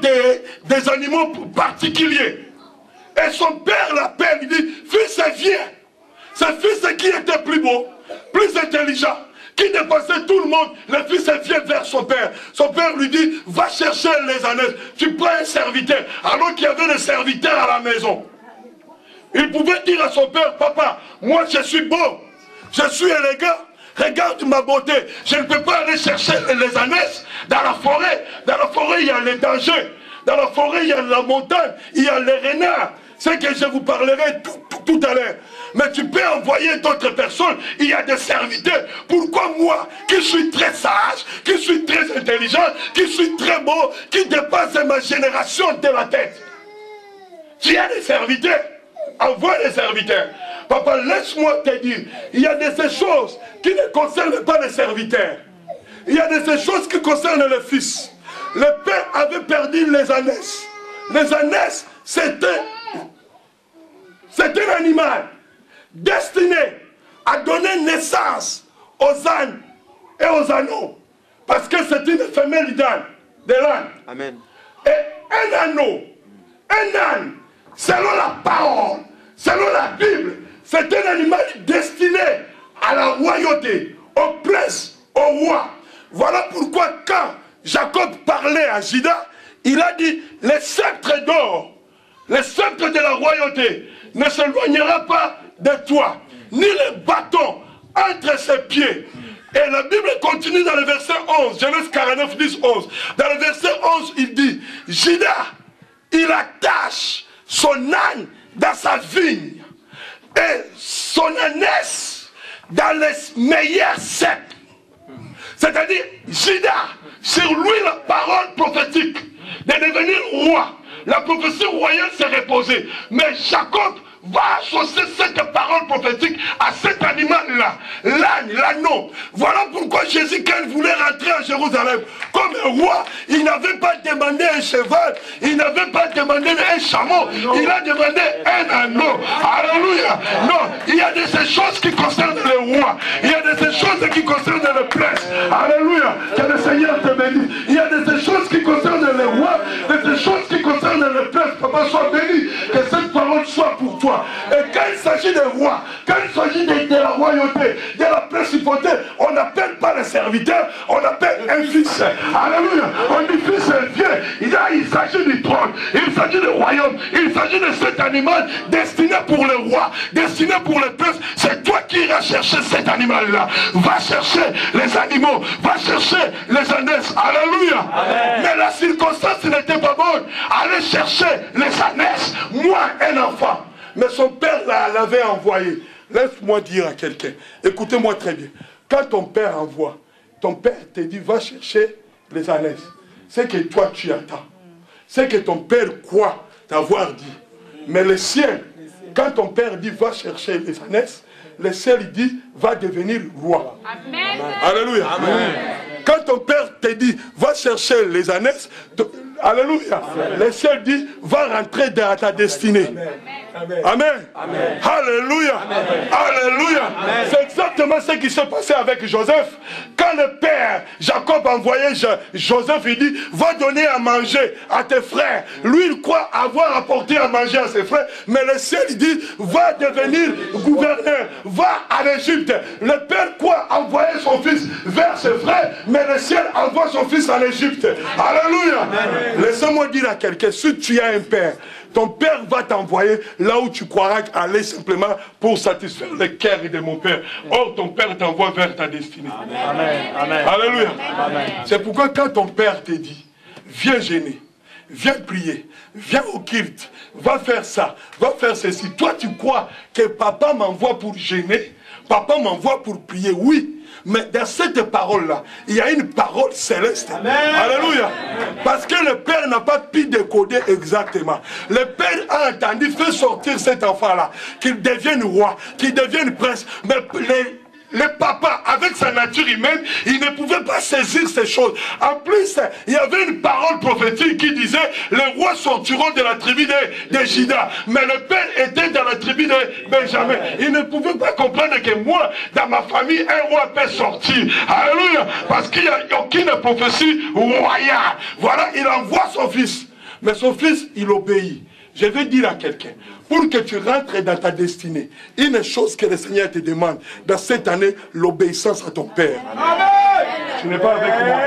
des animaux particuliers. Et son père l'appelle, il dit, fils, viens. Ce fils qui était plus beau, plus intelligent, qui dépassait tout le monde, le fils vient vers son père. Son père lui dit, va chercher les ânesses. Tu prends un serviteur. Alors qu'il y avait des serviteurs à la maison. Il pouvait dire à son père, papa, moi je suis beau, je suis élégant, regarde ma beauté. Je ne peux pas aller chercher les ânesses dans la forêt. Dans la forêt, il y a les dangers. Dans la forêt, il y a la montagne, il y a les renards. C'est que je vous parlerai tout à l'heure. Mais tu peux envoyer d'autres personnes, il y a des serviteurs. Pourquoi moi, qui suis très sage, qui suis très intelligent, qui suis très beau, qui dépasse ma génération de la tête? Tu as des serviteurs, envoie des serviteurs. Papa, laisse-moi te dire, il y a de ces choses qui ne concernent pas les serviteurs. Il y a de ces choses qui concernent le fils. Le père avait perdu les ânesses. Les ânesses, c'était un animal destiné à donner naissance aux ânes et aux anneaux. Parce que c'est une femelle d'âne, de l'âne. Amen. Et un anneau, un âne, selon la parole, selon la Bible, c'est un animal destiné à la royauté, au prince, au roi. Voilà pourquoi quand Jacob parlait à Juda, il a dit, le sceptre d'or, le sceptre de la royauté ne s'éloignera pas de toi, ni le bâton entre ses pieds. Et la Bible continue dans le verset 11, Genèse 49, 10, 11. Dans le verset 11, il dit, Juda, il attache son âne dans sa vigne et son ânesse dans les meilleurs ceps. C'est-à-dire, Juda, sur lui la parole prophétique de devenir roi. La prophétie royale s'est reposée. Mais Jacob va associer cette parole prophétique à cet animal-là, l'âne, l'anneau. Voilà pourquoi Jésus, quand il voulait rentrer à Jérusalem, comme un roi, il n'avait pas demandé un cheval, il n'avait pas demandé un chameau, il a demandé un anneau. Alléluia. Non, il y a de ces choses qui concernent le roi, il y a de ces choses qui concernent le prince. Alléluia. Que le Seigneur te bénisse. Il y a de ces choses qui concernent le roi, de ces choses qui concernent le prince. Papa, sois béni, que cette parole soit pour toi. Et quand il s'agit de roi, quand il s'agit de la royauté, de la principauté, on n'appelle pas le serviteur, on appelle un fils. Alléluia. On dit fils, viens. Il s'agit du trône, il s'agit du royaume, il s'agit de cet animal destiné pour le roi, destiné pour le prince. C'est toi qui iras chercher cet animal-là. Va chercher les animaux, va chercher les ânesses. Alléluia. Amen. Mais la circonstance n'était pas bonne. Allez chercher les ânesses, moi un enfant. Mais son père l'avait envoyé. Laisse-moi dire à quelqu'un, écoutez-moi très bien. Quand ton père envoie, ton père te dit, va chercher les ânesses. C'est que toi tu attends. C'est que ton père croit t'avoir dit. Mais le ciel Quand ton père dit va chercher les ânesses, le ciel il dit va devenir roi. Amen. Alléluia. Amen. Quand ton père te dit va chercher les ânesses, alléluia, le ciel dit va rentrer dans ta destinée. Amen. Amen. Alléluia. Amen. Alléluia. C'est exactement ce qui s'est passé avec Joseph. Quand le père Jacob a envoyé Joseph, il dit va donner à manger à tes frères. Lui, il croit avoir apporté à manger à ses frères, mais le ciel il dit va devenir gouverneur, va à l'Égypte. Le père croit envoyer son fils vers ses frères, mais le ciel envoie son fils en Égypte. Alléluia. Laissez-moi dire à quelqu'un, si tu as un père, ton père va t'envoyer là où tu croiras aller simplement pour satisfaire le cœur de mon père. Or, ton père t'envoie vers ta destinée. Amen. Amen. Alléluia. Amen. C'est pourquoi quand ton père te dit, viens gêner, viens prier, viens au culte, va faire ça, va faire ceci. Toi, tu crois que papa m'envoie pour gêner, papa m'envoie pour prier, oui. Mais dans cette parole-là, il y a une parole céleste. Amen. Alléluia. Parce que le Père n'a pas pu décoder exactement. Le Père a entendu faire sortir cet enfant-là, qu'il devienne roi, qu'il devienne prince. Mais le papa, avec sa nature humaine, il ne pouvait pas saisir ces choses. En plus, il y avait une parole prophétique qui disait les rois sortiront de la tribu de Juda. Mais le père était dans la tribu de Benjamin. Il ne pouvait pas comprendre que moi, dans ma famille, un roi peut sortir. Alléluia. Parce qu'il n'y a aucune prophétie royale. Voilà, il envoie son fils. Mais son fils, il obéit. Je vais dire à quelqu'un, pour que tu rentres dans ta destinée, une chose que le Seigneur te demande dans cette année, l'obéissance à ton Père. Amen. Tu n'es pas avec moi.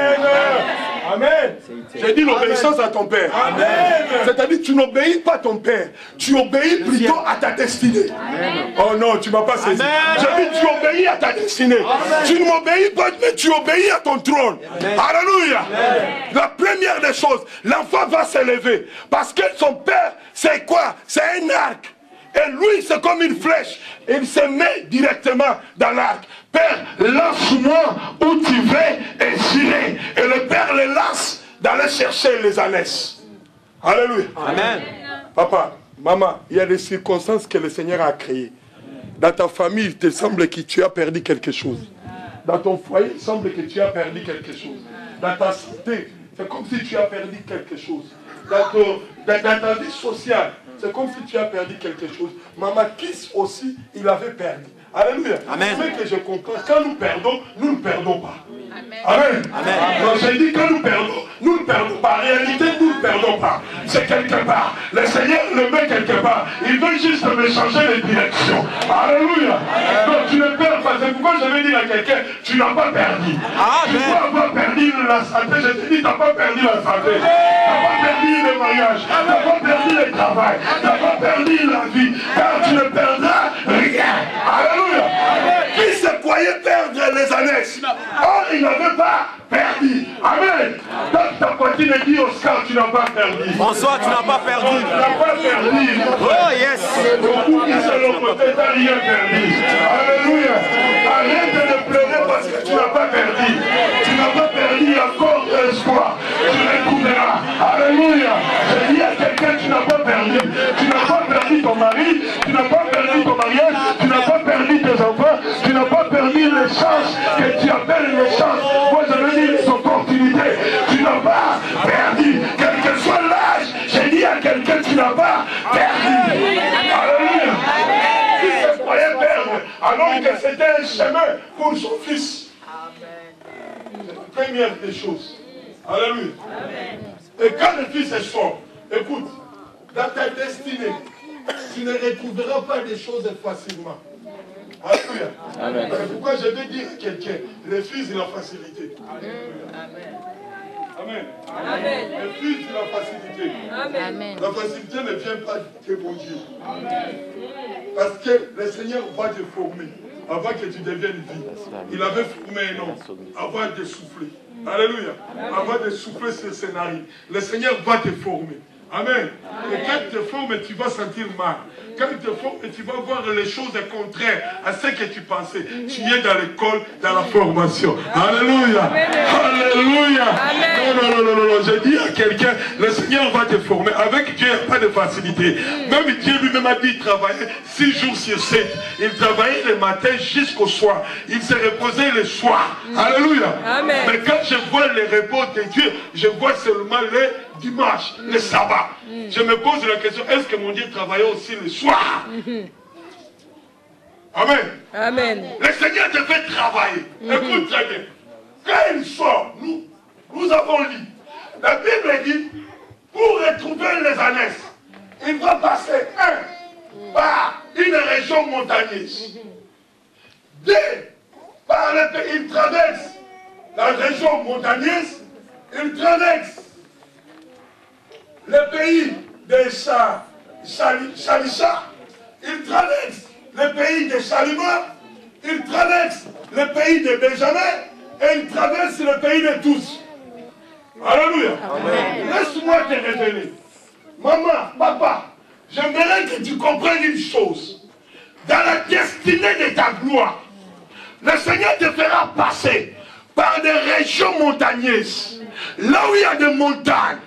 Amen. J'ai dit l'obéissance à ton Père. Amen. C'est-à-dire tu n'obéis pas à ton Père, tu obéis plutôt à ta destinée. Amen. Oh non, tu ne m'as pas saisi. J'ai dit tu obéis à ta destinée. Amen. Tu ne m'obéis pas, mais tu obéis à ton trône. Amen. Alléluia. Amen. La première des choses, l'enfant va s'élever parce que son Père, c'est quoi? C'est un arc. Et lui, c'est comme une flèche. Il se met directement dans l'arc. Père, lance-moi où tu veux et j'irai. Et le Père le lance d'aller chercher les ânesses. Alléluia. Amen. Papa, maman, il y a des circonstances que le Seigneur a créées. Dans ta famille, il te semble que tu as perdu quelque chose. Dans ton foyer, il semble que tu as perdu quelque chose. Dans ta santé, c'est comme si tu as perdu quelque chose. Dans ta vie sociale, c'est comme si tu as perdu quelque chose. Maman Kiss aussi, il avait perdu. Alléluia. Amen. Ce que je comprends, quand nous perdons, nous ne perdons pas. Amen. Amen. Amen. Donc j'ai dit quand nous ne perdons pas. En réalité, nous ne perdons pas. C'est quelque part. Le Seigneur le met quelque part. Il veut juste me changer de direction. Alléluia. Amen. Donc tu ne perds pas. C'est pourquoi je vais dire à quelqu'un, tu n'as pas perdu. Amen. Tu peux avoir perdu la santé. Je te dis, tu n'as pas perdu la santé. Tu n'as pas perdu le mariage. Tu n'as pas perdu le travail. Tu n'as pas perdu la vie. Car tu ne perdras rien. Alléluia. Qui se croyait perdre les ânesses. Or, il n'avait pas perdu. Amen. Donc ta poitrine dit Oscar, tu n'as pas perdu. François, tu n'as pas perdu. Tu n'as pas perdu. Oh yes. Beaucoup qui sont de l'autre côté, tu n'as rien perdu. Alléluia. Arrête de pleurer parce que tu n'as pas perdu. Tu n'as pas perdu encore l'espoir. Tu retrouveras. Alléluia. Je dis à quelqu'un, tu n'as pas perdu. Tu n'as pas perdu ton mari. Tu n'as pas perdu ton mariage. Tu n'as pas perdu tes enfants. Tu n'as pas perdu les chances que tu appelles les chances. Moi, je veux dire les opportunités. Tu n'as pas perdu. Quel que soit l'âge, j'ai dit à quelqu'un, tu n'as pas perdu. Alléluia. Il se croyait perdre, alors que c'était un chemin pour son fils. C'est la première des choses. Alléluia. Et quand le fils est fort, écoute, dans ta destinée, tu ne retrouveras pas des choses facilement. Alléluia. C'est pourquoi je vais dire à quelqu'un, le fils de la facilité. Amen. Amen. Le fils de la facilité. Amen. La facilité ne vient pas de mon Dieu. Parce que le Seigneur va te former avant que tu deviennes vie. Il avait formé un homme avant de souffler. Alléluia. Avant de souffler ce scénario. Le Seigneur va te former. Amen. Et quand tu te formes, tu vas sentir mal. quand il te forme, tu vas voir les choses contraires à ce que tu pensais. Tu es dans l'école, dans la formation. Alléluia. Alléluia. Non, je dis à quelqu'un, le Seigneur va te former. Avec Dieu, il n'y a pas de facilité. Même Dieu lui-même a dit, il travaillait 6 jours sur 7. Il travaillait le matin jusqu'au soir. Il se reposait le soir. Alléluia. Amen. Mais quand je vois le repos de Dieu, je vois seulement le dimanche, le sabbat. Je me pose la question, est-ce que mon Dieu travaillait aussi le soir? Amen. Amen. Le Seigneur te fait travailler. Écoute très bien. Quand il sort, nous avons lu. La Bible dit, pour retrouver les ânesses, il va passer par une région montagneuse. 2, par le pays. Il traverse la région montagneuse. Il traverse le pays de Shalisha. Il traverse le pays de Shalima. Il traverse le pays de Benjamin. Et il traverse le pays de tous. Alléluia. Laisse-moi te révéler. Maman, papa, j'aimerais que tu comprennes une chose. Dans la destinée de ta gloire, le Seigneur te fera passer par des régions montagneuses. Là où il y a des montagnes.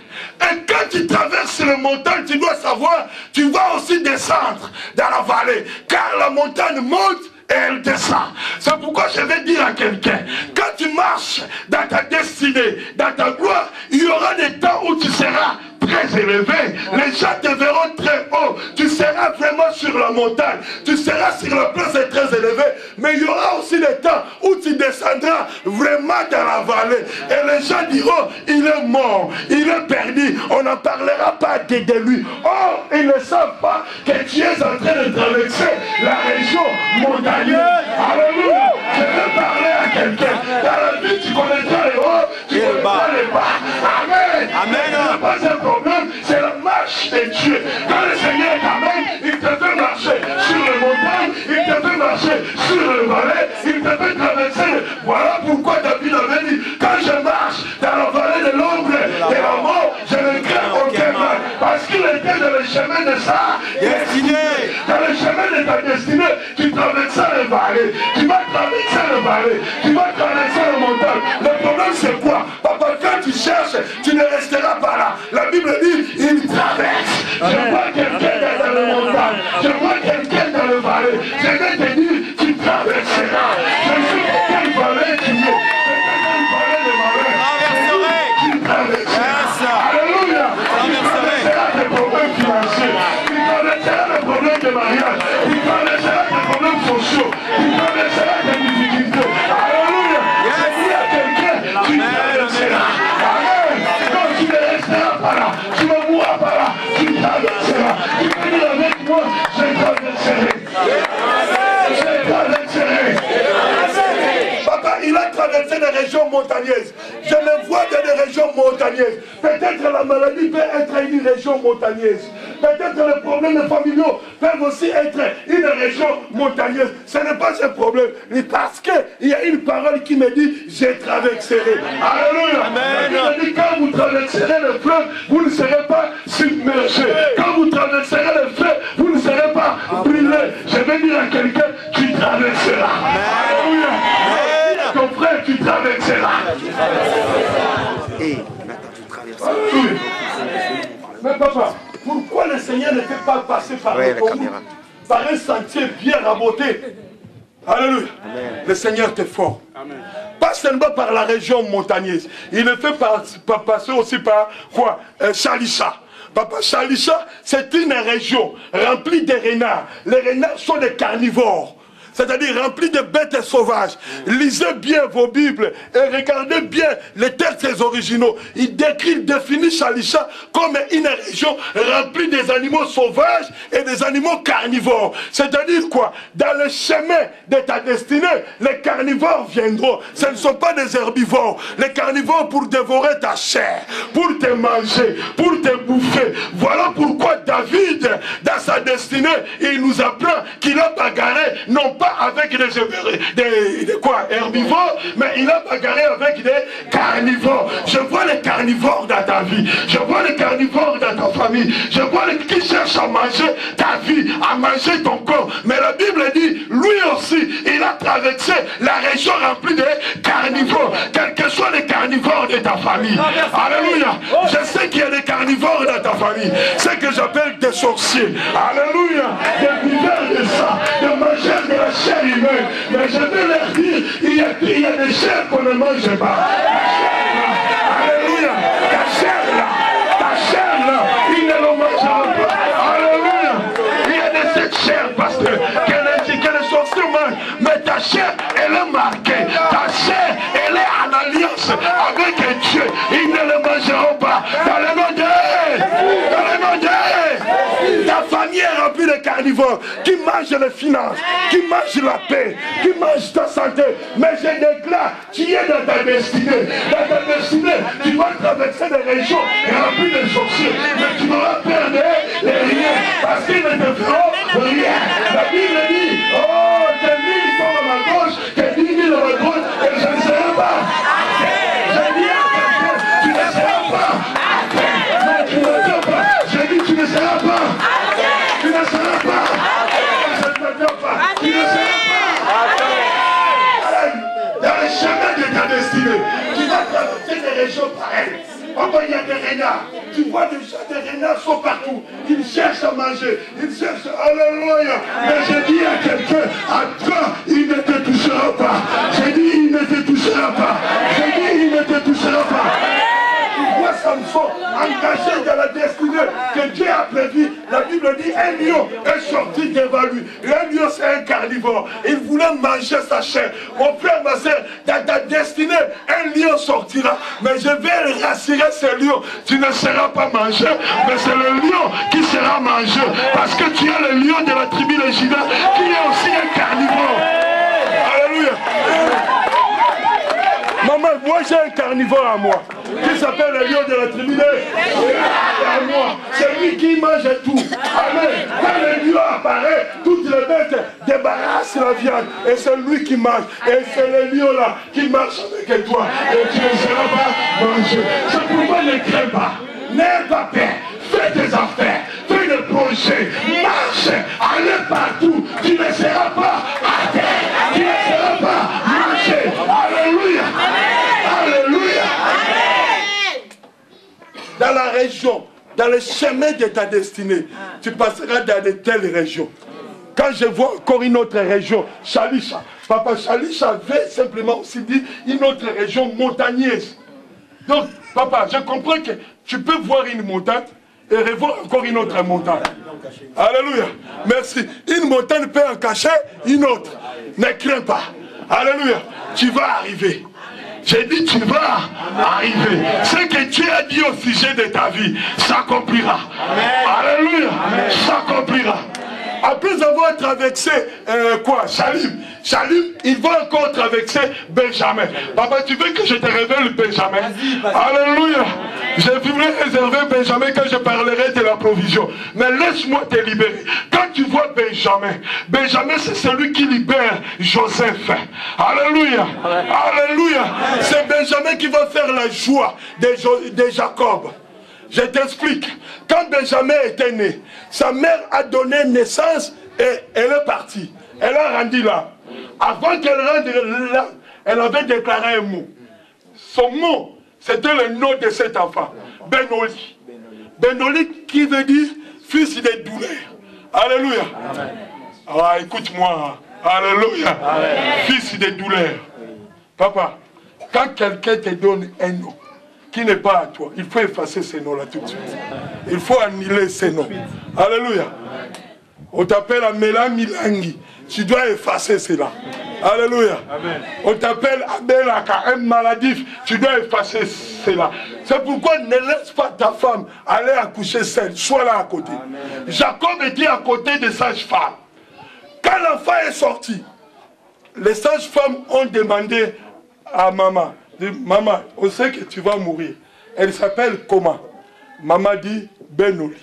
Et quand tu traverses les montagnes, tu dois savoir, tu vas aussi descendre dans la vallée. Car la montagne monte et elle descend. C'est pourquoi je vais dire à quelqu'un, quand tu marches dans ta destinée, dans ta gloire, il y aura des temps où tu seras très élevé. Les gens te verront très haut. Tu seras vraiment sur la montagne. Tu seras sur la place très élevée. Mais il y aura aussi des temps où tu descendras vraiment dans la vallée. Et les gens diront, il est mort, il est perdu. On n'en parlera pas de lui. Or, ils ne savent pas que tu es en train de traverser la région montagneuse. Alléluia. Je vais parler à quelqu'un. Dans la vie, tu connaîtras les hauts, tu connaîtras les bas. Amen. Amen. Pas un problème, c'est la marche de Dieu. Quand le Seigneur t'amène, il te fait marcher sur les montagnes, il te fait marcher sur le vallée, il te fait traverser. Voilà pourquoi David avait dit, quand je marche dans la vallée de l'ombre et la mort, je ne crains aucun mal. Parce qu'il était dans le chemin de sa destinée. Dans le chemin de ta destinée, tu traverseras les vallées, tu vas traverser les vallées, tu vas traverser les montagnes. Le problème c'est quoi? Papa, quand tu cherches, tu ne resteras pas là. La Bible dit, il traverse. Je vois quelqu'un dans le montagne. Je vois quelqu'un dans le vallée. Je vais te dire, tu traverseras. Je sais que quelle vallée tu es. Quelle vallée de malheur. Tu traverseras. Alléluia. Tu traverseras tes problèmes financiers. Tu traverseras les problèmes de mariage. Tu traverseras tes problèmes sociaux. Tu traverseras tes difficultés. Alléluia. Je dis à quelqu'un, tu traverseras. Tu ne resteras pas là, tu ne mourras pas là, tu traverseras. Tu peux dire avec moi, je traverserai. Je traverserai. Papa, il a traversé des régions montagneuses. Je me vois dans des régions montagneuses. Peut-être la maladie peut être une région montagneuse. Peut-être les problèmes familiaux peuvent aussi être une région montagneuse. Ce n'est pas un problème. Mais parce qu'il y a une parole qui me dit, je traverserai. Alléluia. Amen. Il dit, quand vous traverserez le fleuve, vous ne serez pas submergé. Quand vous traverserez le fleuve, vous ne serez pas brûlé. Je vais dire à quelqu'un, tu traverseras. Alléluia. Ton frère, tu traverseras. Et Nathan, tu traverses. Alléluia. Mais papa, pourquoi le Seigneur ne fait pas passer par par un sentier bien raboté? Alléluia. Amen. Le Seigneur te forme. Pas seulement par la région montagneuse. Il le fait passer aussi par quoi? Shalisha. Papa, Shalisha, c'est une région remplie de renards. Les renards sont des carnivores. C'est-à-dire rempli de bêtes sauvages. Lisez bien vos Bibles et regardez bien les textes originaux. Il définit Shalisha comme une région remplie des animaux sauvages et des animaux carnivores. C'est-à-dire quoi? Dans le chemin de ta destinée, les carnivores viendront. Ce ne sont pas des herbivores. Les carnivores pour dévorer ta chair, pour te manger, pour te bouffer. Voilà pourquoi David, dans sa destinée, il nous apprend qu'il a bagarré, non pas pas avec des quoi, herbivores, mais il a bagarré avec des carnivores. Je vois les carnivores dans ta vie. Je vois les carnivores dans ta famille. Je vois les qui cherchent à manger ta vie, à manger ton corps. Mais la Bible dit, lui aussi, il a traversé la région remplie de carnivores. Quels que soient les carnivores de ta famille. Alléluia. Je sais qu'il y a des carnivores dans ta famille. C'est que j'appelle des sorciers. Alléluia. Des viveurs de ça, de manger de la chair humaine. Mais je vais leur dire, il y a des chairs qu'on ne mange pas. Alléluia. Ta chair là, ils ne le mangeront pas. Alléluia. Il y a de cette chair, pasteur, que les sorciers mangent. Mais ta chair, elle est marquée. Ta chair, elle est en alliance avec Dieu. Ils ne le mangeront pas. Dans le nom de Jésus. Dans le nom de Jésus. Ta famille est remplie de carnivores qui mangent les finances, qui mangent la paix, qui mangent ta santé. Mais je déclare, tu es dans ta destinée. Dans ta destinée, tu vas traverser des régions remplies de sorciers. Mais tu n'auras peur de rien. Parce qu'ils ne te feront rien. La Bible dit, oh, tes 1000 sont à ma gauche, tes 10 000 à ma droite, et je ne serai pas. Je dis à quelqu'un, tu ne seras pas. Non, tu ne seras pas. Je dis, tu ne seras pas. Tu ne seras pas. Je ne te dis pas. Tu ne seras pas. Dans le chemin de ta destinée, tu vas traverser des régions pareilles. Oh, il y a des renards. Tu vois déjà des renards sont partout. Ils cherchent à manger. Ils cherchent. Alléluia. Mais je dis à quelqu'un, à toi, il ne te touchera pas. Je dis, il ne te touchera pas. Je dis, il ne te touchera pas. Tu vois Samson engagé dans la destinée que Dieu a prévue. La Bible dit, un lion est sorti devant lui. Et un lion, c'est un carnivore. Il voulait manger sa chair. Mon frère, ma soeur, dans ta destinée, un lion sortira. Mais je vais rassurer ce lion. Tu ne seras pas mangé, mais c'est le lion qui sera mangé. Parce que tu es le lion de la tribu de Juda, qui est aussi un carnivore. Alléluia. Maman, moi j'ai un carnivore à moi, qui s'appelle le lion de la tribu de à moi. C'est lui qui mange tout. Amen. Quand le lion apparaît, toutes les bêtes débarrassent la viande. Et c'est lui qui mange. Et c'est le lion là qui marche avec toi. Et tu ne seras pas mangé. C'est pourquoi ne crains pas. N'aie pas peur. Fais tes affaires. Fais des projets. Marche. Allez partout. Tu ne seras pas à terre. Tu ne seras pas mangé. Alléluia. Alléluia. Dans la région, dans le chemin de ta destinée, tu passeras dans de telles régions. Quand je vois encore une autre région, Chalisha, Papa Chalisha avait simplement aussi dit une autre région montagneuse. Donc, Papa, je comprends que tu peux voir une montagne et revoir encore une autre montagne. Alléluia. Merci. Une montagne peut en cacher une autre. Ne crains pas. Alléluia. Tu vas arriver. J'ai dit tu vas arriver. Ce que Dieu a dit au sujet de ta vie s'accomplira. Alléluia. S'accomplira. Après avoir traversé Shalim, il va encore traverser Benjamin. Papa, tu veux que je te révèle Benjamin? Alléluia. Je voudrais réserver Benjamin quand je parlerai de la provision. Mais laisse-moi te libérer. Quand tu vois Benjamin c'est celui qui libère Joseph. Alléluia. Alléluia. C'est Benjamin qui va faire la joie de Jacob. Je t'explique. Quand Benjamin était né, sa mère a donné naissance et elle est partie. Elle a rendu là. Avant qu'elle rende là, elle avait déclaré un mot. Son mot, c'était le nom de cet enfant. Benoli. Benoli qui veut dire fils de douleur. Alléluia. Ah, écoute-moi. Alléluia. Amen. Fils de douleur. Papa, quand quelqu'un te donne un nom qui n'est pas à toi, il faut effacer ces noms-là tout de suite. Il faut annuler ces noms. Alléluia. On t'appelle Amela Milangi. Tu dois effacer cela. Alléluia. Amen. On t'appelle Abelaka, un maladif. Tu dois effacer cela. C'est pourquoi ne laisse pas ta femme aller accoucher seule. Sois là à côté. Amen. Jacob était à côté des sages-femmes. Quand l'enfant est sorti, les sages-femmes ont demandé à maman, maman, on sait que tu vas mourir. Elle s'appelle comment? Maman dit Benoli.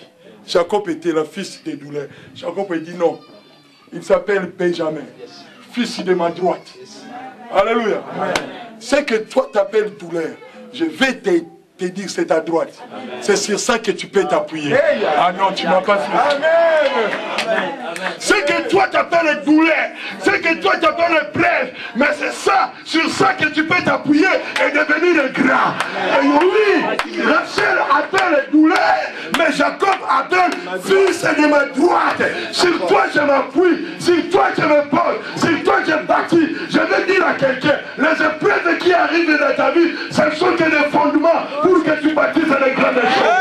Jacob était le fils des douleurs. Jacob a dit non. Il s'appelle Benjamin. fils de ma droite. Alléluia. Ce que toi t'appelles douleur, je vais te dire c'est ta droite. C'est sur ça que tu peux t'appuyer. Ah non, tu m'as pas fait. Amen. Ce que toi t'appelles douleur, ce que toi t'appelles plèvre, mais c'est ça, sur ça que tu peux t'appuyer et devenir grand. Et oui, Rachel appelle douleur, mais Jacob appelle fils de ma droite. Sur toi je m'appuie, sur toi je me pose, sur toi je bâtis. Je vais dire à quelqu'un, les épreuves qui arrivent dans ta vie, ce ne sont que des fondements pour que tu bâtisses les grandes choses.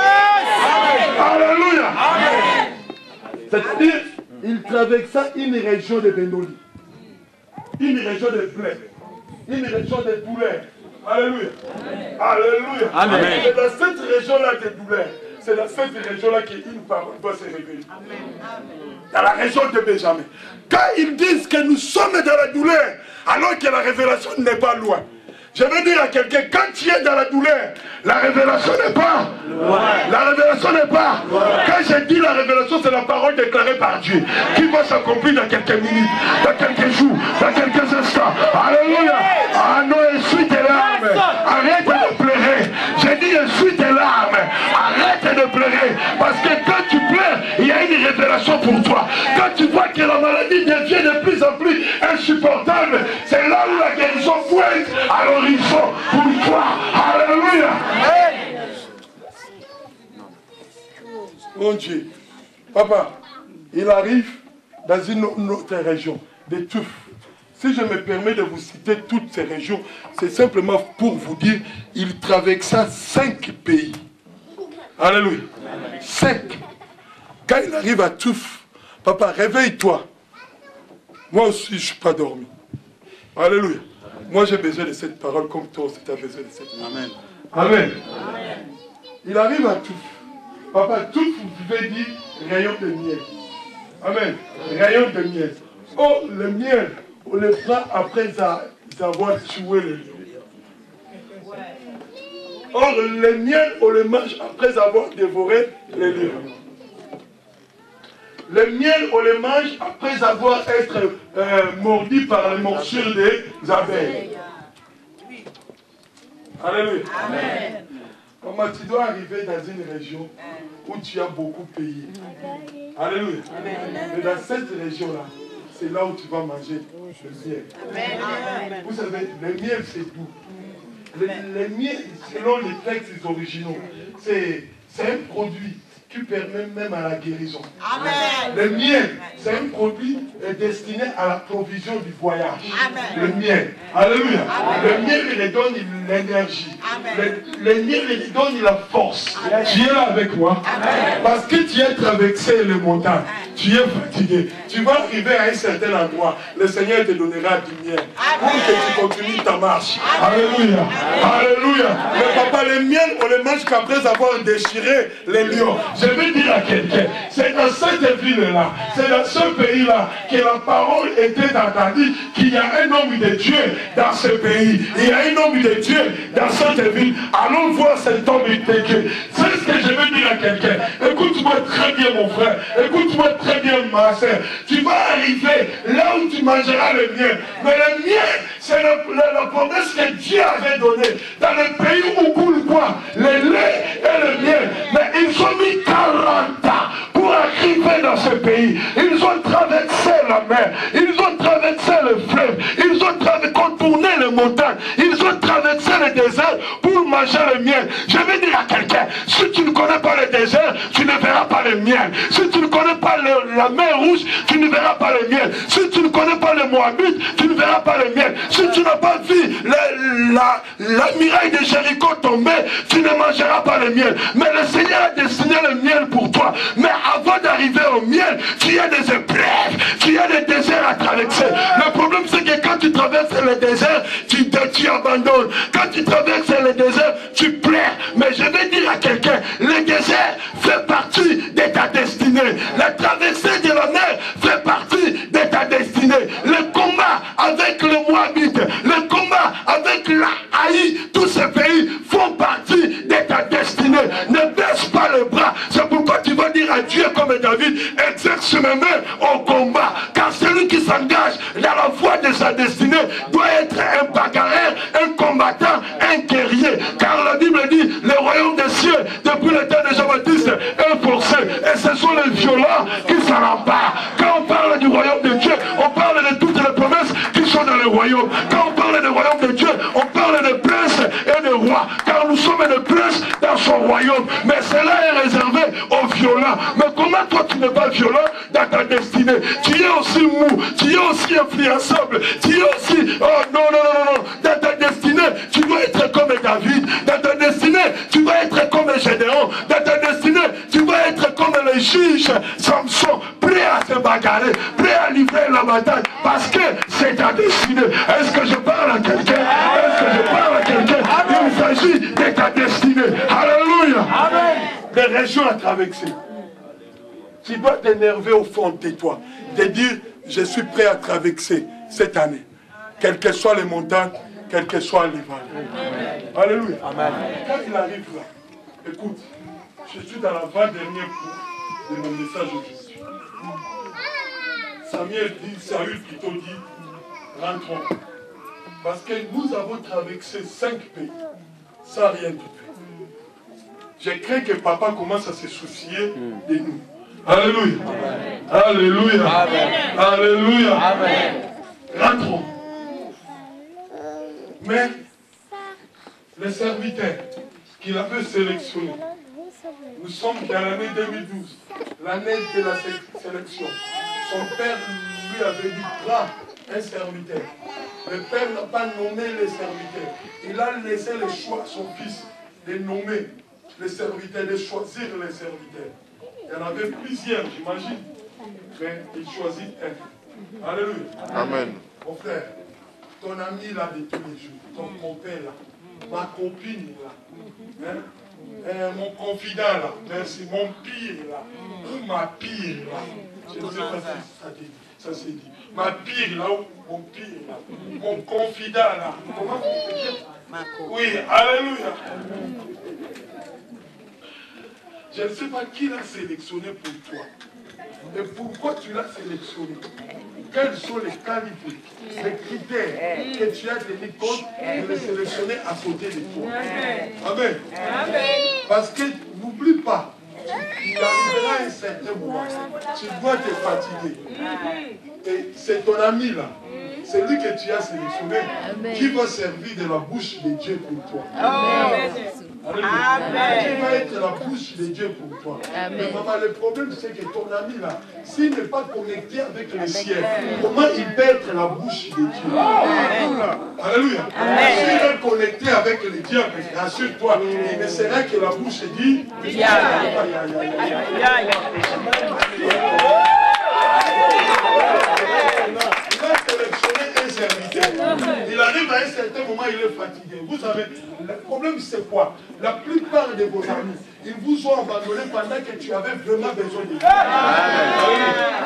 Alléluia. C'est-à-dire, il traversa une région de Benoni, une région de plaies, une région de douleur. Alléluia. Alléluia. Amen. C'est dans cette région-là de douleur, c'est dans cette région-là qu'une parole doit se révéler. Dans la région de Benjamin. Quand ils disent que nous sommes dans la douleur, alors que la révélation n'est pas loin. Je veux dire à quelqu'un, quand tu es dans la douleur, la révélation n'est pas. La révélation n'est pas. Quand je dis la révélation, c'est la parole déclarée par Dieu qui va s'accomplir dans quelques minutes, dans quelques jours, dans quelques instants. Alléluia. Ah non, essuie tes larmes. Arrête de pleurer. J'ai dit essuie tes larmes. Arrête de pleurer. Parce que quand tu pleures, il y a une révélation pour toi. Quand tu vois que la maladie devient de plus en plus insupportable, c'est là où la guérison pointe à l'horizon pour toi. Alléluia. Mon Dieu. Papa, il arrive dans une autre région, des Touffes. Si je me permets de vous citer toutes ces régions, c'est simplement pour vous dire, il traversa 5 pays. Alléluia. 5. Quand il arrive à Touffes, papa, réveille-toi. Moi aussi, je ne suis pas dormi. Alléluia. Moi, j'ai besoin de cette parole comme toi aussi, tu as besoin de cette parole. Amen. Amen. Amen. Il arrive à Touffes. Papa, Touffes, vous pouvez dire rayon de miel. Amen. Rayon de miel. Oh, le miel, on le prend après avoir tué le lion. Or, le miel, on le mange après avoir dévoré les lions. Le miel, on le mange après avoir été mordu par les morsures des abeilles. Alléluia. Amen. Maman, tu dois arriver dans une région où tu as beaucoup payé. Alléluia. Amen. Mais dans cette région-là, c'est là où tu vas manger le miel. Amen. Vous savez, le miel, c'est doux. Le miel, selon les textes originaux, c'est un produit qui permet même à la guérison. Amen. Le miel, c'est un produit destiné à la provision du voyage. Amen. Le miel. Alléluia. Amen. Le miel, il donne l'énergie. Le miel, il donne la force. Amen. Tu es là avec moi. Amen. Parce que tu as traversé les montagnes. Tu es fatigué. Tu vas arriver à un certain endroit. Le Seigneur te donnera du miel. Pour que tu continues ta marche. Alléluia. Alléluia. Mais papa, le miel, on le mange qu'après avoir déchiré les lions. Je veux dire à quelqu'un, c'est dans cette ville-là, c'est dans ce pays-là que la parole était entendue qu'il y a un homme de Dieu dans ce pays. Il y a un homme de Dieu dans cette ville. Allons voir cet homme de Dieu. C'est ce que je veux dire à quelqu'un. Écoute-moi très bien, mon frère. Écoute-moi très bien, ma soeur. Tu vas arriver là où tu mangeras le miel. Mais le miel, c'est la promesse que Dieu avait donnée. Dans le pays où coule quoi? Le lait et le miel. Mais ils ont mis 40 ans pour arriver dans ce pays. Ils ont traversé la mer. Ils ont traversé le fleuve. Ils ont contourné les montagnes. Ils ont traversé le désert pour manger le miel. Je vais dire à quelqu'un, si tu ne connais pas le désert, tu ne verras pas le miel. Si tu ne connais pas la mer rouge, tu ne verras pas le miel. Si tu ne connais pas le Moabite, tu ne verras pas le miel. Si tu n'as pas vu la muraille de Jéricho tomber, tu ne mangeras pas le miel. Mais le Seigneur a destiné le miel pour toi. Mais avant d'arriver au miel, tu as des épreuves, tu as des déserts à traverser. Le problème, c'est que quand tu traverses le désert, tu abandonnes. Quand tu traverses le désert, tu pleures. Mais je vais dire à quelqu'un, le désert fait partie de ta destinée. La traversée de la mer fait partie de ta destinée. Le combat avec le Moabite, le combat avec la Haï, tous ces pays font partie de ta destinée. Ne baisse pas le bras. C'est pourquoi tu vas dire à Dieu comme David, exerce mes mains au combat. Car celui qui s'engage dans la voie de destinée doit être un bagarreur, un combattant, un guerrier. Car la Bible dit, le royaume des cieux, depuis le temps de Jean-Baptiste, est forcé. Et ce sont les violents qui s'en emparent. Quand on parle du royaume de Dieu, on parle de toutes les promesses qui sont dans le royaume. Quand on parle du royaume de Dieu, on parle de princes et de rois. Car nous sommes des princes dans son royaume. Mais cela est réservé aux violents. Mais comment toi tu n'es pas violent dans ta destinée? Tu es aussi mou, tu es aussi influençable, tu es aussi... Oh non, non, non, non, dans ta destinée, tu dois être comme David. Dans ta destinée, tu dois être comme Gédéon. Dans ta destinée, tu dois être comme le juge Samson, prêt à se bagarrer, prêt à livrer la bataille, parce que c'est ta destinée. Est-ce que je parle à quelqu'un? Est-ce que je parle à quelqu'un? Il s'agit de ta destinée. Alléluia. Amen. Des régions à traverser. Tu dois t'énerver au fond de toi, te dire, je suis prêt à traverser cette année, quelles que soient les montagnes, quelles que soient les vallées. Alléluia. Amen. Quand il arrive là, écoute, je suis dans la 20e cour de mon message aujourd'hui. Samuel dit, Saül plutôt dit, rentrons. Parce que nous avons traversé 5 pays sans rien de fait. Je crains que papa commence à se soucier de nous. Alléluia. Amen. Alléluia. Amen. Alléluia. Amen. Rentrons. Mais les serviteurs qu'il avait sélectionnés, nous sommes dans l'année 2012, l'année de la sélection. Son père lui avait dit, prends un serviteur. Le père n'a pas nommé les serviteurs. Il a laissé le choix à son fils de nommer les serviteurs, de choisir les serviteurs. Il y en avait plusieurs, j'imagine. Mais il choisit un. Alléluia. Amen. Mon frère, ton ami là de tous les jours, ton compère là, ma copine là, hein? Mon confident là, merci, mon pire là, ou ma pire là. Je ne sais pas si ça s'est dit. Ma pire là, ou mon pire là, mon confident là. Comment vous pouvez dire? Oui, alléluia. Je ne sais pas qui l'a sélectionné pour toi. Et pourquoi tu l'as sélectionné? Quelles sont les qualités, les critères que tu as tenu compte de le sélectionner à côté de toi? Amen. Amen. Parce que n'oublie pas, il arrivera un certain moment, tu dois te fatiguer. Et c'est ton ami là, c'est lui que tu as sélectionné, qui va servir de la bouche de Dieu pour toi. Amen. Amen. Qui va être la bouche de Dieu pour toi. Amen. Mais maman, le problème c'est que ton ami là, s'il n'est pas connecté avec le ciel, comment il peut être la bouche de Dieu? Alléluia. S'il est connecté avec le diable, rassure-toi, il ne sera que la bouche dit. Il arrive à un certain moment, il est fatigué. Vous savez, le problème c'est quoi? La plupart de vos amis, ils vous ont abandonné pendant que tu avais vraiment besoin de lui.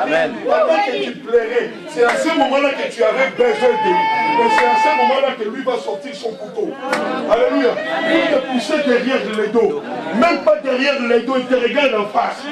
Amen. Pendant que tu plairais, c'est à ce moment-là que tu avais besoin de lui. Mais c'est à ce moment-là que lui va sortir son couteau. Alléluia. Il te poussait derrière le dos. Même pas derrière le dos, il te regarde en face.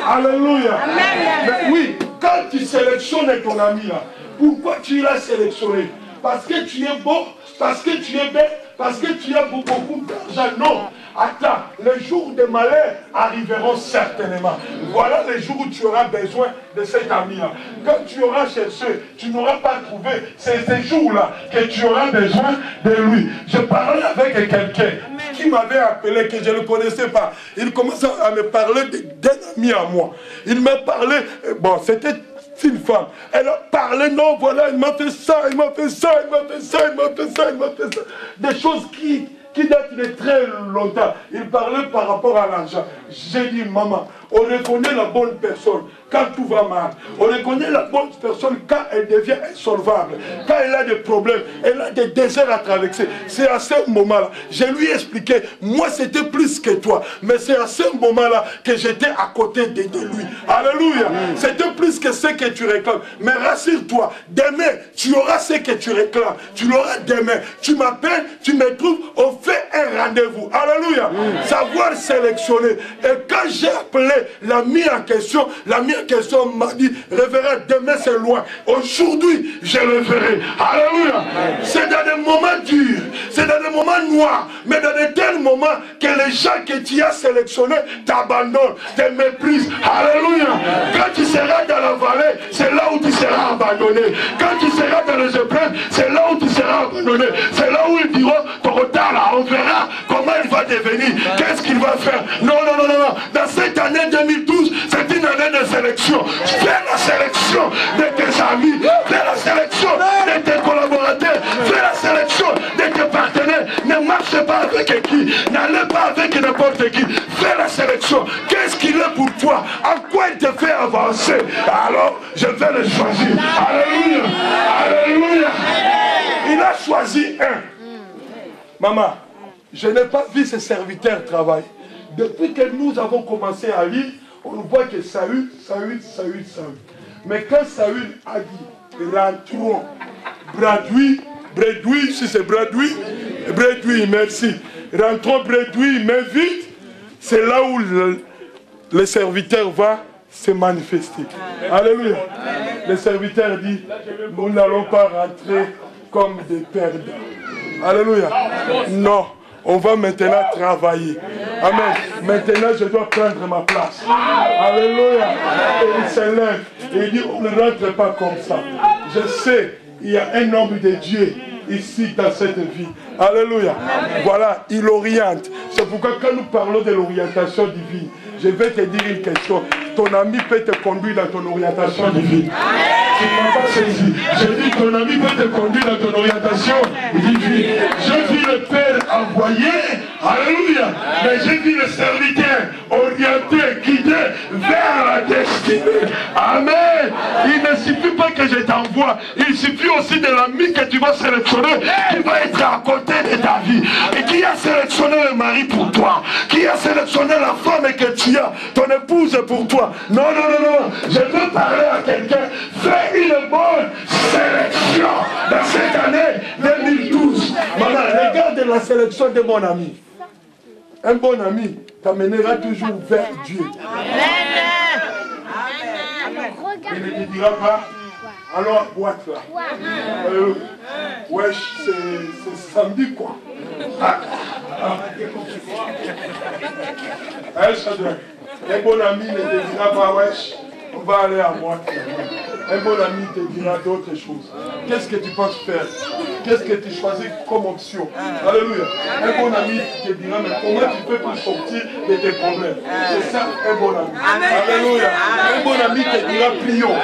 Alléluia. Mais oui, quand tu sélectionnes ton ami là, pourquoi tu l'as sélectionné? Parce que tu es beau, parce que tu es belle, parce que tu as beaucoup d'argent. Non. Attends, les jours de malheur arriveront certainement. Voilà les jours où tu auras besoin de cet ami-là. Quand tu auras cherché, tu n'auras pas trouvé. C'est ces jours-là que tu auras besoin de lui. Je parlais avec quelqu'un qui m'avait appelé, que je ne connaissais pas. Il commençait à me parler d'un ami à moi. Il m'a parlé, bon, c'était une femme. Elle a parlé, non, voilà, il m'a fait ça, il m'a fait ça, il m'a fait ça, il m'a fait ça, il m'a fait ça. Des choses qui datent de très longtemps. Il parlait par rapport à l'argent. J'ai dit, maman, on reconnaît la bonne personne quand tout va mal. On reconnaît la bonne personne quand elle devient insolvable. Quand elle a des problèmes, elle a des déserts à traverser. C'est à ce moment-là, je lui ai expliqué, moi c'était plus que toi. Mais c'est à ce moment-là que j'étais à côté de lui. Alléluia. C'était plus que ce que tu réclames. Mais rassure-toi, demain, tu auras ce que tu réclames. Tu l'auras demain. Tu m'appelles, tu me trouves, on fait un rendez-vous. Alléluia. Savoir sélectionner. Et quand j'ai appelé l'ami en question, l'ami a question m'a dit, révérend, demain c'est loin. Aujourd'hui, je le verrai. Alléluia. C'est dans des moments durs, c'est dans des moments noirs, mais dans de tels moments que les gens que tu as sélectionnés t'abandonnent, te méprisent. Alléluia. Quand tu seras dans la vallée, c'est là où tu seras abandonné. Quand tu seras dans les épreuves, c'est là où tu seras abandonné. C'est là où ils diront, ton retard là, on verra comment il va devenir, qu'est-ce qu'il va faire. Non, non, non, non, non. Dans cette année 2012, c'est une année de sélection. Fais la sélection de tes amis, fais la sélection de tes collaborateurs, fais la sélection de tes partenaires. Ne marche pas avec qui, n'allez pas avec n'importe qui. Fais la sélection. Qu'est-ce qu'il est pour toi? En quoi il te fait avancer? Alors, je vais le choisir. Alléluia. Alléluia. Il a choisi un. Maman, je n'ai pas vu ce serviteur travailler. Depuis que nous avons commencé à lire, on voit que Saül. Mais quand Saül a dit, rentrons, Bredouille, si c'est Bredouille, merci. Rentrons Bredouille, mais vite, c'est là où le serviteur va se manifester. Alléluia. Le serviteur dit, nous n'allons pas rentrer comme des perdants. Alléluia. Non. On va maintenant travailler. Amen. Maintenant, je dois prendre ma place. Alléluia. Et il se lève. Et il dit, on ne rentre pas comme ça. Je sais, il y a un homme de Dieu ici dans cette vie. Alléluia. Voilà, il oriente. C'est pourquoi quand nous parlons de l'orientation divine, je vais te dire une question. Ton ami peut te conduire dans ton orientation divine. Tu ne m'as pas saisi. J'ai dit ton ami peut te conduire dans ton orientation divine. J'ai vu le Père envoyé, alléluia, mais j'ai vu le serviteur orienté, guidé vers la destinée. Amen. Il ne suffit pas que je t'envoie, il suffit aussi de l'ami que tu vas sélectionner, qui va être à côté de ta vie, et qui a sélectionné le mari pour toi, qui a sélectionné la femme que tu as, ton épouse pour toi. Non, non, non, non, je veux parler à quelqu'un. Fais une bonne sélection dans cette année 2012. Maman, regarde la sélection de mon ami. Un bon ami t'amènera toujours vers Dieu. Il ne te dira pas, allons à boîte là. Wesh, c'est samedi quoi. Un bon ami ne te dira pas, wesh, on va aller à boîte. Un bon ami te dira d'autres choses. Qu'est-ce que tu penses faire? Qu'est-ce que tu choisis comme option? Alléluia. Un bon ami te dira, mais comment tu fais pour sortir de tes problèmes? C'est ça, un bon ami. Alléluia. Un bon ami te dira, prions.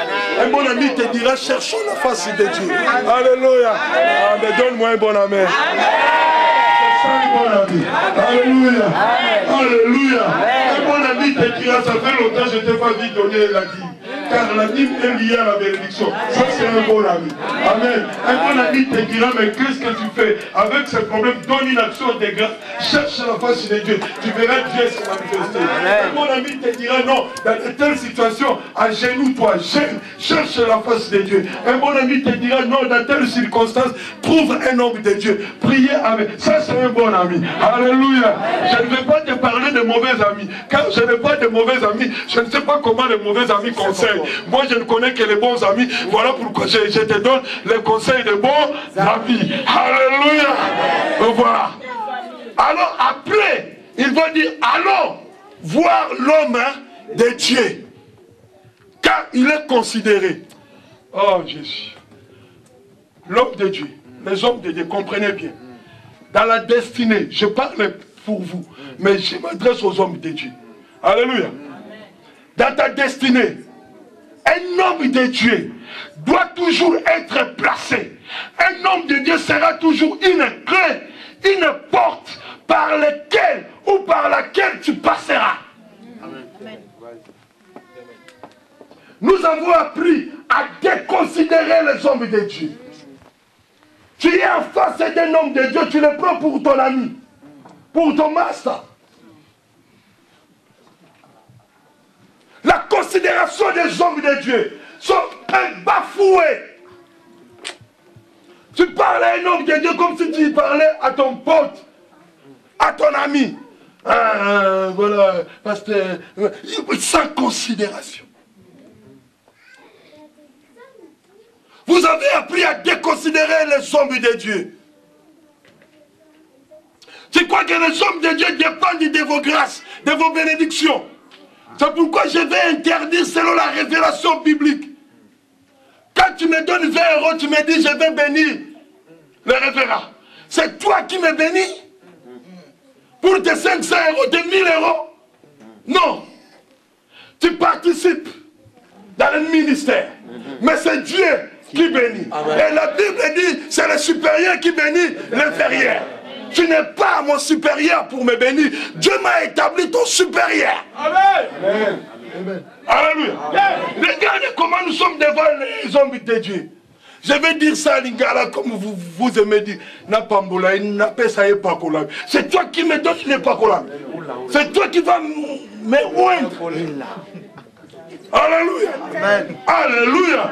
Un bon ami te dira, cherchons la face de Dieu. Alléluia. Ah, mais donne-moi un bon ami. Un bon ami. Alléluia. Alléluia. Un bon ami te dira, ça fait longtemps que je ne t'ai pas vu donner la dîme. Car la dîme est liée à la bénédiction. Ça, c'est un bon ami. Amen. Un bon ami te dira, mais qu'est-ce que tu fais avec ce problème? Donne une action de grâce. Cherche la face de Dieu. Tu verras Dieu se manifester. Un bon ami te dira, non, dans de telles situations, agenouille-toi, cherche la face de Dieu. Un bon ami te dira, non, dans telles circonstances, trouve un homme de Dieu. Priez avec. Ça, c'est un bon ami. Alléluia. Je ne vais pas te parler de mauvais amis. Car je n'ai pas de mauvais amis. Je ne sais pas comment les mauvais amis conseillent. Moi, je ne connais que les bons amis. Voilà pourquoi je te donne les conseils de bons amis. Alléluia. Voilà. Alors après, il va dire, allons voir l'homme de Dieu. Car il est considéré. Oh Jésus. L'homme de Dieu. Les hommes de Dieu, comprenez bien. Dans la destinée, je parle pour vous, mais je m'adresse aux hommes de Dieu. Alléluia. Dans ta destinée, un homme de Dieu doit toujours être placé. Un homme de Dieu sera toujours une clé, une porte par laquelle ou par laquelle tu passeras. Amen. Nous avons appris à déconsidérer les hommes de Dieu. Tu es en face d'un homme de Dieu, tu le prends pour ton ami, pour ton master. La considération des hommes de Dieu sont bafoués. Tu parles à un homme de Dieu comme si tu parlais à ton pote, à ton ami. Voilà, pasteur, sans considération. Vous avez appris à déconsidérer les hommes de Dieu. Tu crois que les hommes de Dieu dépendent de vos grâces, de vos bénédictions. C'est pourquoi je vais interdire selon la révélation biblique. Quand tu me donnes 20 €, tu me dis je vais bénir le révérend. C'est toi qui me bénis pour tes 500 €, tes 1000 €. Non. Tu participes dans le ministère. Mais c'est Dieu qui bénit. Et la Bible dit c'est le supérieur qui bénit l'inférieur. Tu n'es pas mon supérieur pour me bénir. Dieu m'a établi ton supérieur. Amen. Amen. Alléluia. Regardez comment nous sommes devant les hommes de Dieu. Je vais dire ça à Lingala comme vous aimez dire. C'est toi qui me donnes les pacolas. C'est toi qui vas me oindre. Alléluia. Amen. Alléluia.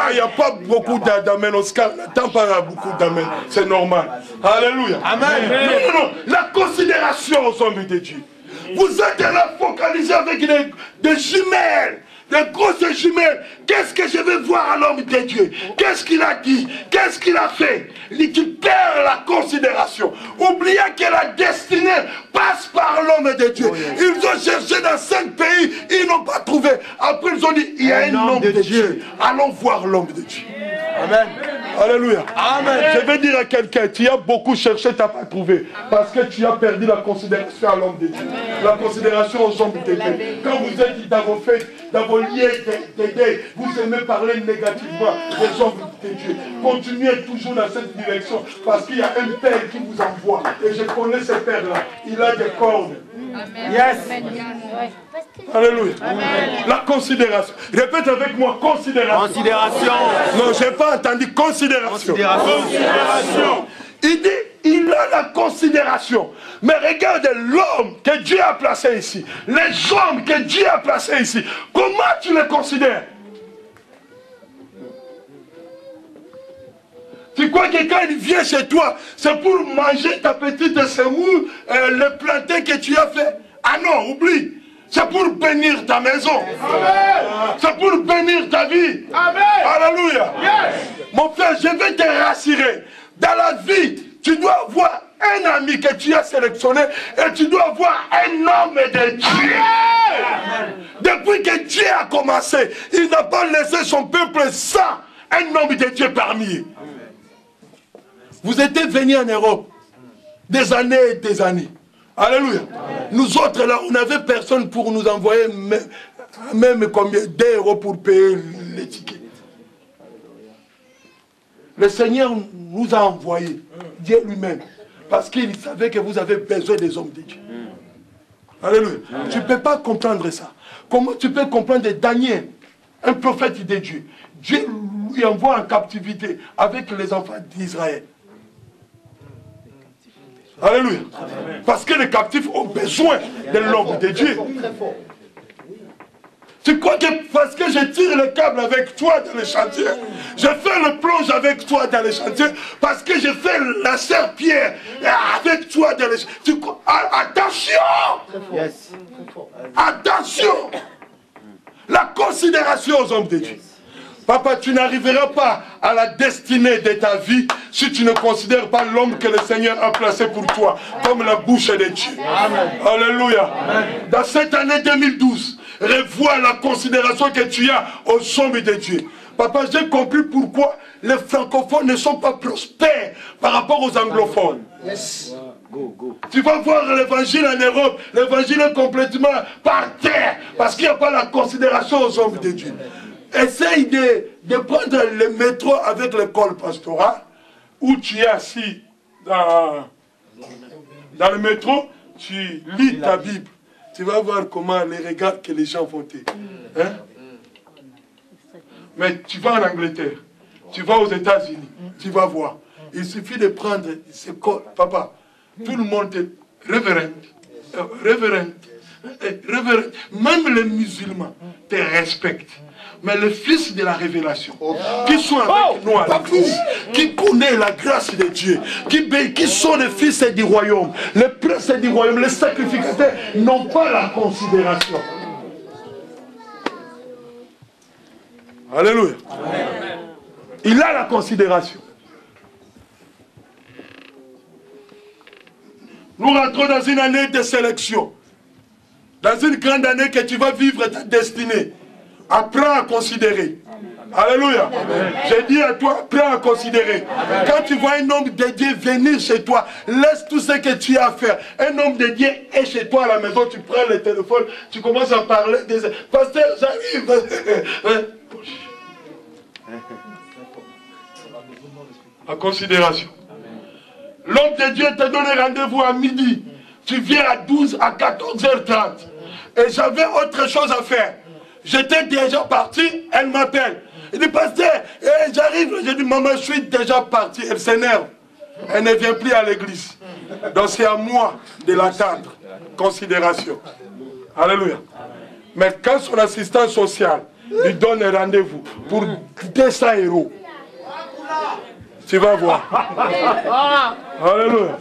Il n'y a pas beaucoup d'amen, Oscar. N'attends pas beaucoup d'amen. C'est normal. Alléluia. Amen. Non. La considération aux hommes de Dieu. Vous êtes là focalisés avec des jumelles. Des grosses jumelles. Qu'est-ce que je vais voir à l'homme de Dieu? Qu'est-ce qu'il a dit? Qu'est-ce qu'il a fait? Tu perds la considération. Oubliez que la destinée passe par l'homme de Dieu. Ils ont cherché dans 5 pays, ils n'ont pas trouvé. Après ils ont dit, il y a un homme de Dieu. Allons voir l'homme de Dieu. Amen. Alléluia. Amen. Je vais dire à quelqu'un, tu as beaucoup cherché, tu n'as pas trouvé. Parce que tu as perdu la considération à l'homme de Dieu. La considération aux hommes de Dieu. Quand vous êtes dans vos fêtes, dans vos liens d'aider, vous aimez parler négativement des hommes de Dieu. Continuez toujours dans cette direction. Parce qu'il y a un père qui vous envoie. Et je connais ce père-là. Il a des cornes. Amen. Yes. Alléluia. Amen. La considération. Répète avec moi, considération. Considération. Non, je n'ai pas entendu considération. Considération. Il dit, il a la considération. Mais regardez l'homme que Dieu a placé ici. Les hommes que Dieu a placés ici. Comment tu les considères? Tu crois que quand il vient chez toi, c'est pour manger ta petite semoule, le plantain que tu as fait? Ah non, oublie. C'est pour bénir ta maison. C'est pour bénir ta vie. Amen. Alléluia. Yes. Mon frère, je vais te rassurer. Dans la vie, tu dois avoir un ami que tu as sélectionné et tu dois avoir un homme de Dieu. Amen. Depuis que Dieu a commencé, il n'a pas laissé son peuple sans un homme de Dieu parmi eux. Vous étiez venus en Europe des années et des années. Alléluia. Amen. Nous autres là, on n'avait personne pour nous envoyer même combien d'euros pour payer les tickets. Le Seigneur nous a envoyés, Dieu lui-même, parce qu'il savait que vous avez besoin des hommes de Dieu. Alléluia. Amen. Tu ne peux pas comprendre ça. Comment tu peux comprendre Daniel, un prophète de Dieu? Dieu lui envoie en captivité avec les enfants d'Israël. Alléluia. Amen. Parce que les captifs ont besoin de l'homme de Dieu. Tu crois que parce que je tire le câble avec toi dans le chantier, je fais le plonge avec toi dans le chantier, parce que je fais la serre-pierre avec toi dans le chantier. Attention! Yes. Attention! La considération aux hommes de Dieu. Papa, tu n'arriveras pas à la destinée de ta vie si tu ne considères pas l'homme que le Seigneur a placé pour toi comme la bouche de Dieu. Amen. Alléluia. Amen. Dans cette année 2012, revois la considération que tu as aux hommes de Dieu. Papa, j'ai compris pourquoi les francophones ne sont pas prospères par rapport aux anglophones. Yes. Tu vas voir l'évangile en Europe, l'évangile est complètement par terre, parce qu'il n'y a pas la considération aux hommes de Dieu. Essaye de prendre le métro avec l'école pastorale, où tu es assis dans le métro, tu lis ta Bible. Tu vas voir comment les regards que les gens vont te... Hein? Mais tu vas en Angleterre, tu vas aux États-Unis, tu vas voir. Il suffit de prendre ce corps, papa, tout le monde est révérend, même les musulmans te respectent. Mais le fils de la révélation, qui sont avec nous à l'église, qui connaît la grâce de Dieu, qui sont les fils du royaume, les princes du royaume, les sacrificateurs, n'ont pas la considération. Alléluia. Amen. Il a la considération. Nous rentrons dans une année de sélection. Dans une grande année que tu vas vivre ta destinée. Apprends à considérer. Alléluia. J'ai dit à toi, apprends à considérer. Amen. Quand tu vois un homme de Dieu venir chez toi, laisse tout ce que tu as à faire. Un homme de Dieu est chez toi à la maison, tu prends le téléphone, tu commences à parler. Pasteur, j'arrive. En considération. L'homme de Dieu te donne rendez-vous à midi. Tu viens à 12 à 14h30. Et j'avais autre chose à faire. J'étais déjà parti, elle m'appelle. Elle dit, pasteur, j'arrive. J'ai dit, maman, je suis déjà parti. Elle s'énerve. Elle ne vient plus à l'église. Donc c'est à moi de l'attendre. Considération. Alléluia. Mais quand son assistant social lui donne un rendez-vous pour 200 €, tu vas voir. Alléluia.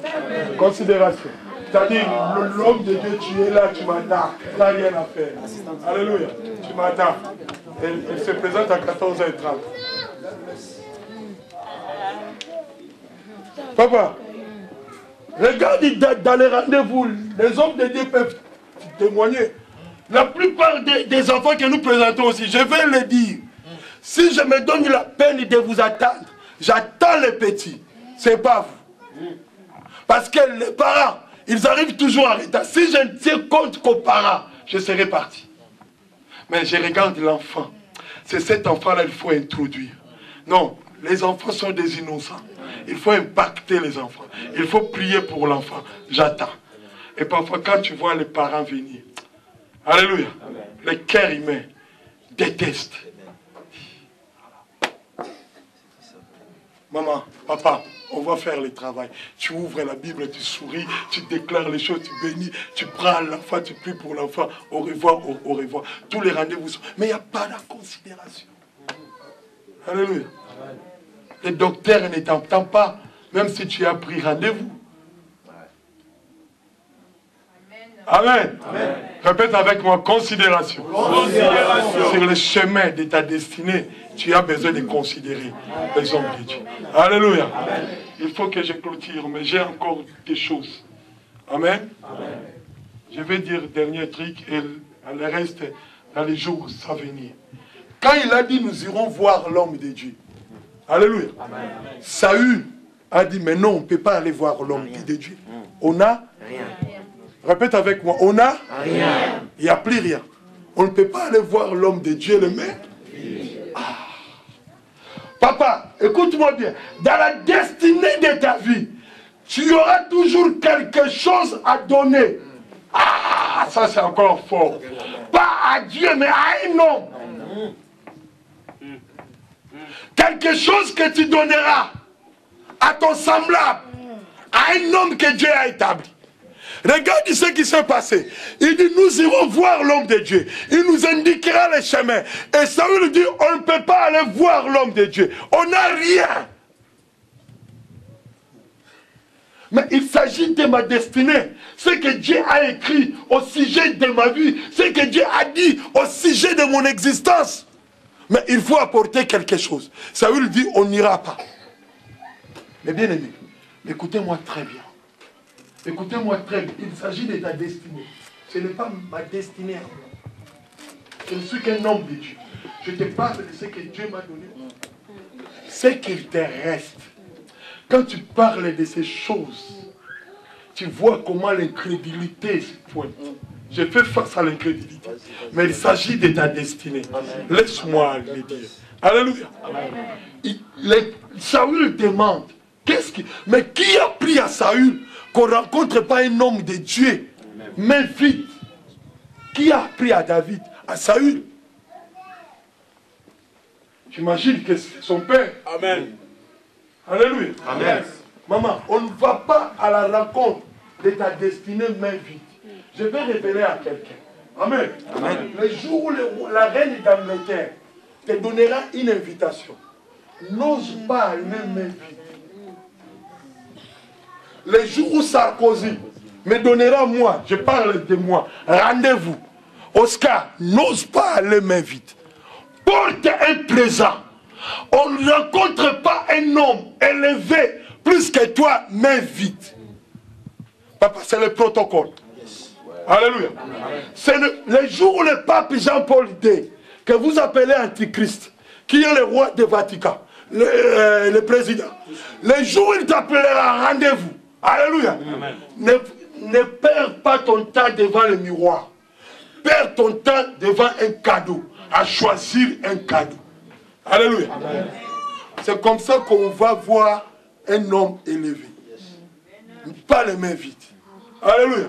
Considération. C'est-à-dire, l'homme de Dieu, tu es là, tu m'attends. Tu n'as rien à faire. Alléluia. Tu m'attends. Elle se présente à 14h30. Papa, regarde dans les rendez-vous, les hommes de Dieu peuvent témoigner. La plupart des enfants que nous présentons aussi, je vais le dire. Si je me donne la peine de vous attendre, j'attends les petits. Ce n'est pas vous. Parce que les parents, ils arrivent toujours en retard. Si je ne tiens compte qu'aux parents, je serai parti. Mais je regarde l'enfant. C'est cet enfant-là qu'il faut introduire. Non, les enfants sont des innocents. Il faut impacter les enfants. Il faut prier pour l'enfant. J'attends. Et parfois, quand tu vois les parents venir, alléluia, le cœur humain déteste. Maman, papa, on va faire le travail. Tu ouvres la Bible, tu souris, tu déclares les choses, tu bénis, tu prends l'enfant, tu pries pour l'enfant. Au revoir, au revoir. Tous les rendez-vous sont... Mais il n'y a pas de considération. Alléluia. Le docteur ne t'entend pas, même si tu as pris rendez-vous. Amen. Amen. Répète avec moi, considération. Considération. Sur le chemin de ta destinée, tu as besoin de considérer les hommes de Dieu. Alléluia. Amen. Il faut que je clôture, mais j'ai encore des choses. Amen. Amen. Je vais dire le dernier truc et le reste dans les jours à venir. Quand il a dit nous irons voir l'homme de Dieu. Alléluia. Amen. Saül a dit mais non, on ne peut pas aller voir l'homme de Dieu. On a rien. Répète avec moi, on a rien. Il n'y a plus rien. On ne peut pas aller voir l'homme de Dieu le maître. Ah. Papa, écoute-moi bien. Dans la destinée de ta vie, tu auras toujours quelque chose à donner. Ah, ça c'est encore fort. Pas à Dieu, mais à un homme. Quelque chose que tu donneras à ton semblable, à un homme que Dieu a établi. Regarde ce qui s'est passé. Il dit, nous irons voir l'homme de Dieu. Il nous indiquera le chemin. Et Saül dit, on ne peut pas aller voir l'homme de Dieu. On n'a rien. Mais il s'agit de ma destinée. Ce que Dieu a écrit au sujet de ma vie. Ce que Dieu a dit au sujet de mon existence. Mais il faut apporter quelque chose. Saül dit, on n'ira pas. Mais bien aimé, écoutez-moi très bien. Écoutez-moi très bien, il s'agit de ta destinée. Ce n'est pas ma destinée. Je ne suis qu'un homme de Dieu. Je te parle de ce que Dieu m'a donné. Ce qu'il te reste. Quand tu parles de ces choses, tu vois comment l'incrédulité se pointe. Je fais face à l'incrédulité. Mais il s'agit de ta destinée. Laisse-moi le dire. Alléluia. Saül demande, mais qui a pris à Saül qu'on ne rencontre pas un homme de Dieu, mais vite? Qui a appris à David, à Saül? J'imagine que c'est son père. Amen. Alléluia. Amen. Maman, on ne va pas à la rencontre de ta destinée, mais vite. Je vais révéler à quelqu'un. Amen. Amen. Le jour où la reine d'Angleterre te donnera une invitation, n'ose pas aller main vite. Le jour où Sarkozy me donnera moi, je parle de moi, rendez-vous. Oscar, n'ose pas aller main vite. Porte un présent. On ne rencontre pas un homme élevé plus que toi, mais vite. Papa, c'est le protocole. Alléluia. C'est le jour où le pape Jean-Paul II, que vous appelez Antichrist, qui est le roi du Vatican, le président, le jour où il t'appellera rendez-vous. Alléluia. Ne perds pas ton temps devant le miroir. Perds ton temps devant un cadeau, à choisir un cadeau. Alléluia. C'est comme ça qu'on va voir un homme élevé. Pas les mains vides. Alléluia.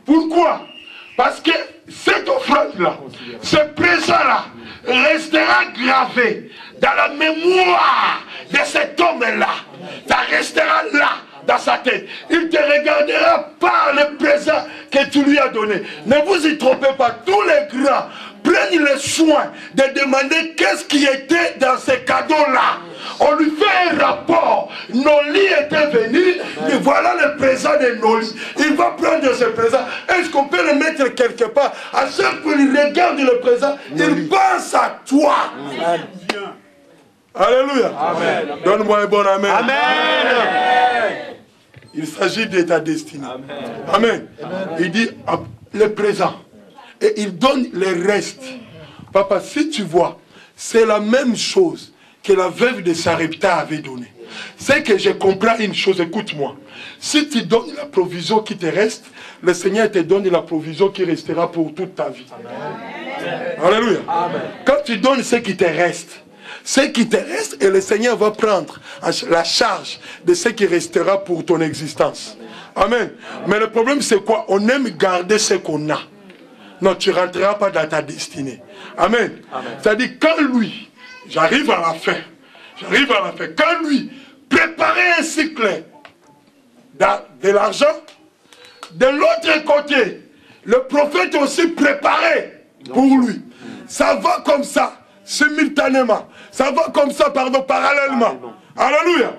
Pourquoi? Parce que cette offrande-là, ce présent-là, restera gravé dans la mémoire de cet homme-là. Ça restera là, dans sa tête. Il te regardera par le présent que tu lui as donné. Ne vous y trompez pas. Tous les grands prennent le soin de demander qu'est-ce qui était dans ces cadeaux-là. On lui fait un rapport. Noli était venu, et voilà le présent de Noli. Il va prendre ce présent. Est-ce qu'on peut le mettre quelque part? À chaque fois qu'il regarde le présent, il pense à toi. Alléluia. Donne-moi un bon amen. Amen. Il s'agit de ta destinée. Amen. Il dit le présent. Et il donne le reste. Papa, si tu vois, c'est la même chose que la veuve de Sarepta avait donné. C'est que je comprends une chose, écoute-moi. Si tu donnes la provision qui te reste, le Seigneur te donne la provision qui restera pour toute ta vie. Amen. Alléluia. Amen. Quand tu donnes ce qui te reste, et le Seigneur va prendre la charge de ce qui restera pour ton existence. Amen. Mais le problème c'est quoi? On aime garder ce qu'on a. Non, tu ne rentreras pas dans ta destinée. Amen. C'est-à-dire quand lui, j'arrive à la fin, quand lui préparait un cycle de l'argent, de l'autre côté, le prophète aussi préparait pour lui. Ça va comme ça, simultanément. Ça va comme ça, parallèlement. Alléluia.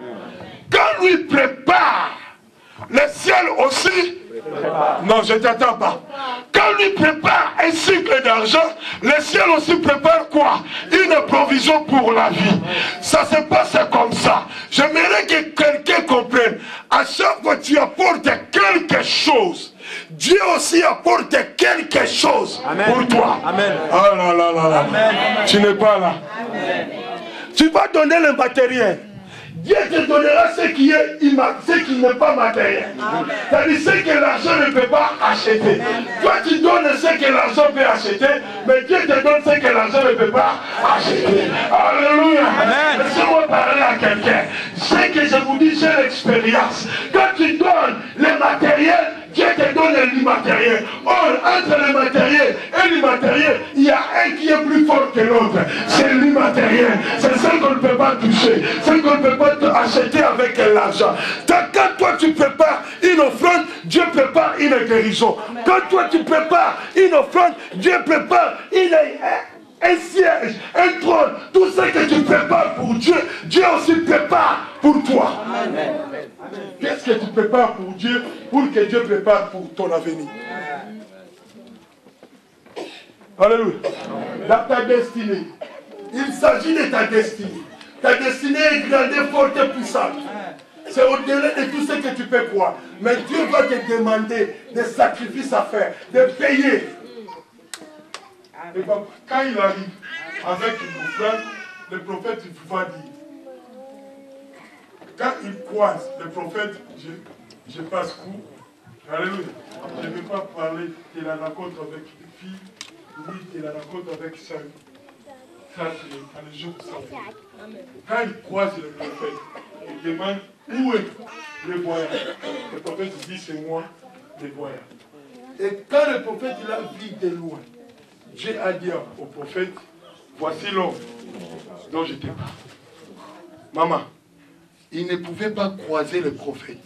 Quand lui prépare, le ciel aussi... Non, je ne t'attends pas. Quand lui prépare un cycle d'argent, le ciel aussi prépare quoi? Une provision pour la vie. Ça se passe comme ça. J'aimerais que quelqu'un comprenne. À chaque fois que tu apportes quelque chose, Dieu aussi apporte quelque chose. Amen. Pour toi. Amen. Ah là là là là. Amen. Tu n'es pas là. Amen. Tu vas donner le matériel. Dieu te donnera ce qui n'est pas matériel. C'est-à-dire ce que l'argent ne peut pas acheter. Amen. Toi tu donnes ce que l'argent peut acheter, mais Dieu te donne ce que l'argent ne peut pas acheter. Alléluia. Laissez-moi parler à quelqu'un. Ce que je vous dis, j'ai l'expérience. Quand tu donnes le matériel, Dieu te donne l'immatériel. Or, entre le matériel et l'immatériel, il y a un qui est plus fort que l'autre. C'est l'immatériel. C'est ce qu'on ne peut pas toucher. Ce qu'on ne peut pas acheter avec l'argent. Quand toi tu prépares une offrande, Dieu prépare une guérison. Quand toi tu prépares une offrande, Dieu prépare un siège, un trône. Tout ce que tu prépares pour Dieu, Dieu aussi prépare pour toi. Amen. Qu'est-ce que tu prépares pour Dieu, pour que Dieu prépare pour ton avenir? Alléluia. Dans ta destinée, il s'agit de ta destinée. Ta destinée est grande, forte et puissante. C'est au-delà de tout ce que tu peux croire. Mais Dieu va te demander des sacrifices à faire, de payer. Et quand il arrive avec une offrande, le prophète va dire, quand il croise le prophète, je passe court. Alléluia. Je ne vais pas parler de la rencontre avec les filles, ni de la rencontre avec Saül. Ça, c'est dans les jours de Saül. Quand il croise le prophète, il demande où est le voyage. Le prophète dit, c'est moi le voyage. Et quand le prophète l'a vu de loin, Dieu a dit au prophète, voici l'homme dont je te parle. Maman, il ne pouvait pas croiser le prophète,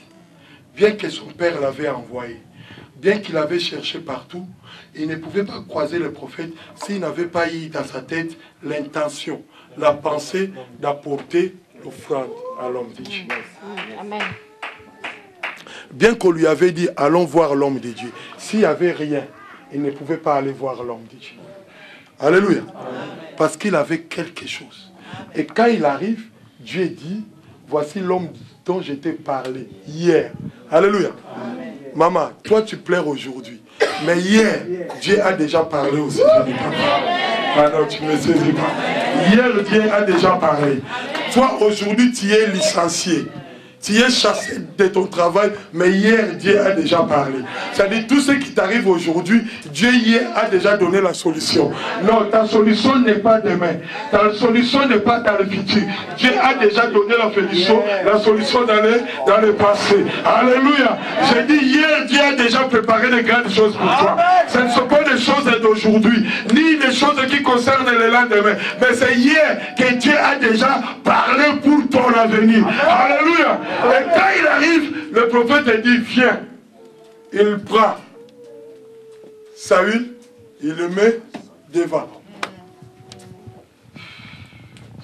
bien que son père l'avait envoyé, bien qu'il avait cherché partout, il ne pouvait pas croiser le prophète s'il n'avait pas eu dans sa tête l'intention, la pensée d'apporter l'offrande à l'homme de Dieu. Amen. Bien qu'on lui avait dit, allons voir l'homme de Dieu, s'il n'y avait rien, il ne pouvait pas aller voir l'homme de Dieu. Alléluia. Amen. Parce qu'il avait quelque chose. Et quand il arrive, Dieu dit, voici l'homme dont je t'ai parlé hier. Alléluia. Amen. Maman, toi tu pleures aujourd'hui. Mais hier, Dieu a déjà parlé aussi. Ah non, tu ne me saisis pas. Hier, Dieu a déjà parlé. Toi, aujourd'hui, tu es licencié. Tu es chassé de ton travail, mais hier, Dieu a déjà parlé. C'est-à-dire, tout ce qui t'arrive aujourd'hui, Dieu hier a déjà donné la solution. Non, ta solution n'est pas demain. Ta solution n'est pas dans le futur. Dieu a déjà donné la solution dans le passé. Alléluia. J'ai dit, hier, Dieu a déjà préparé de grandes choses pour toi. Ce ne sont pas des choses d'aujourd'hui, ni des choses qui concernent le lendemain. Mais c'est hier que Dieu a déjà parlé pour ton avenir. Alléluia. Et quand il arrive, le prophète dit, viens. Il prend Saül, il le met devant.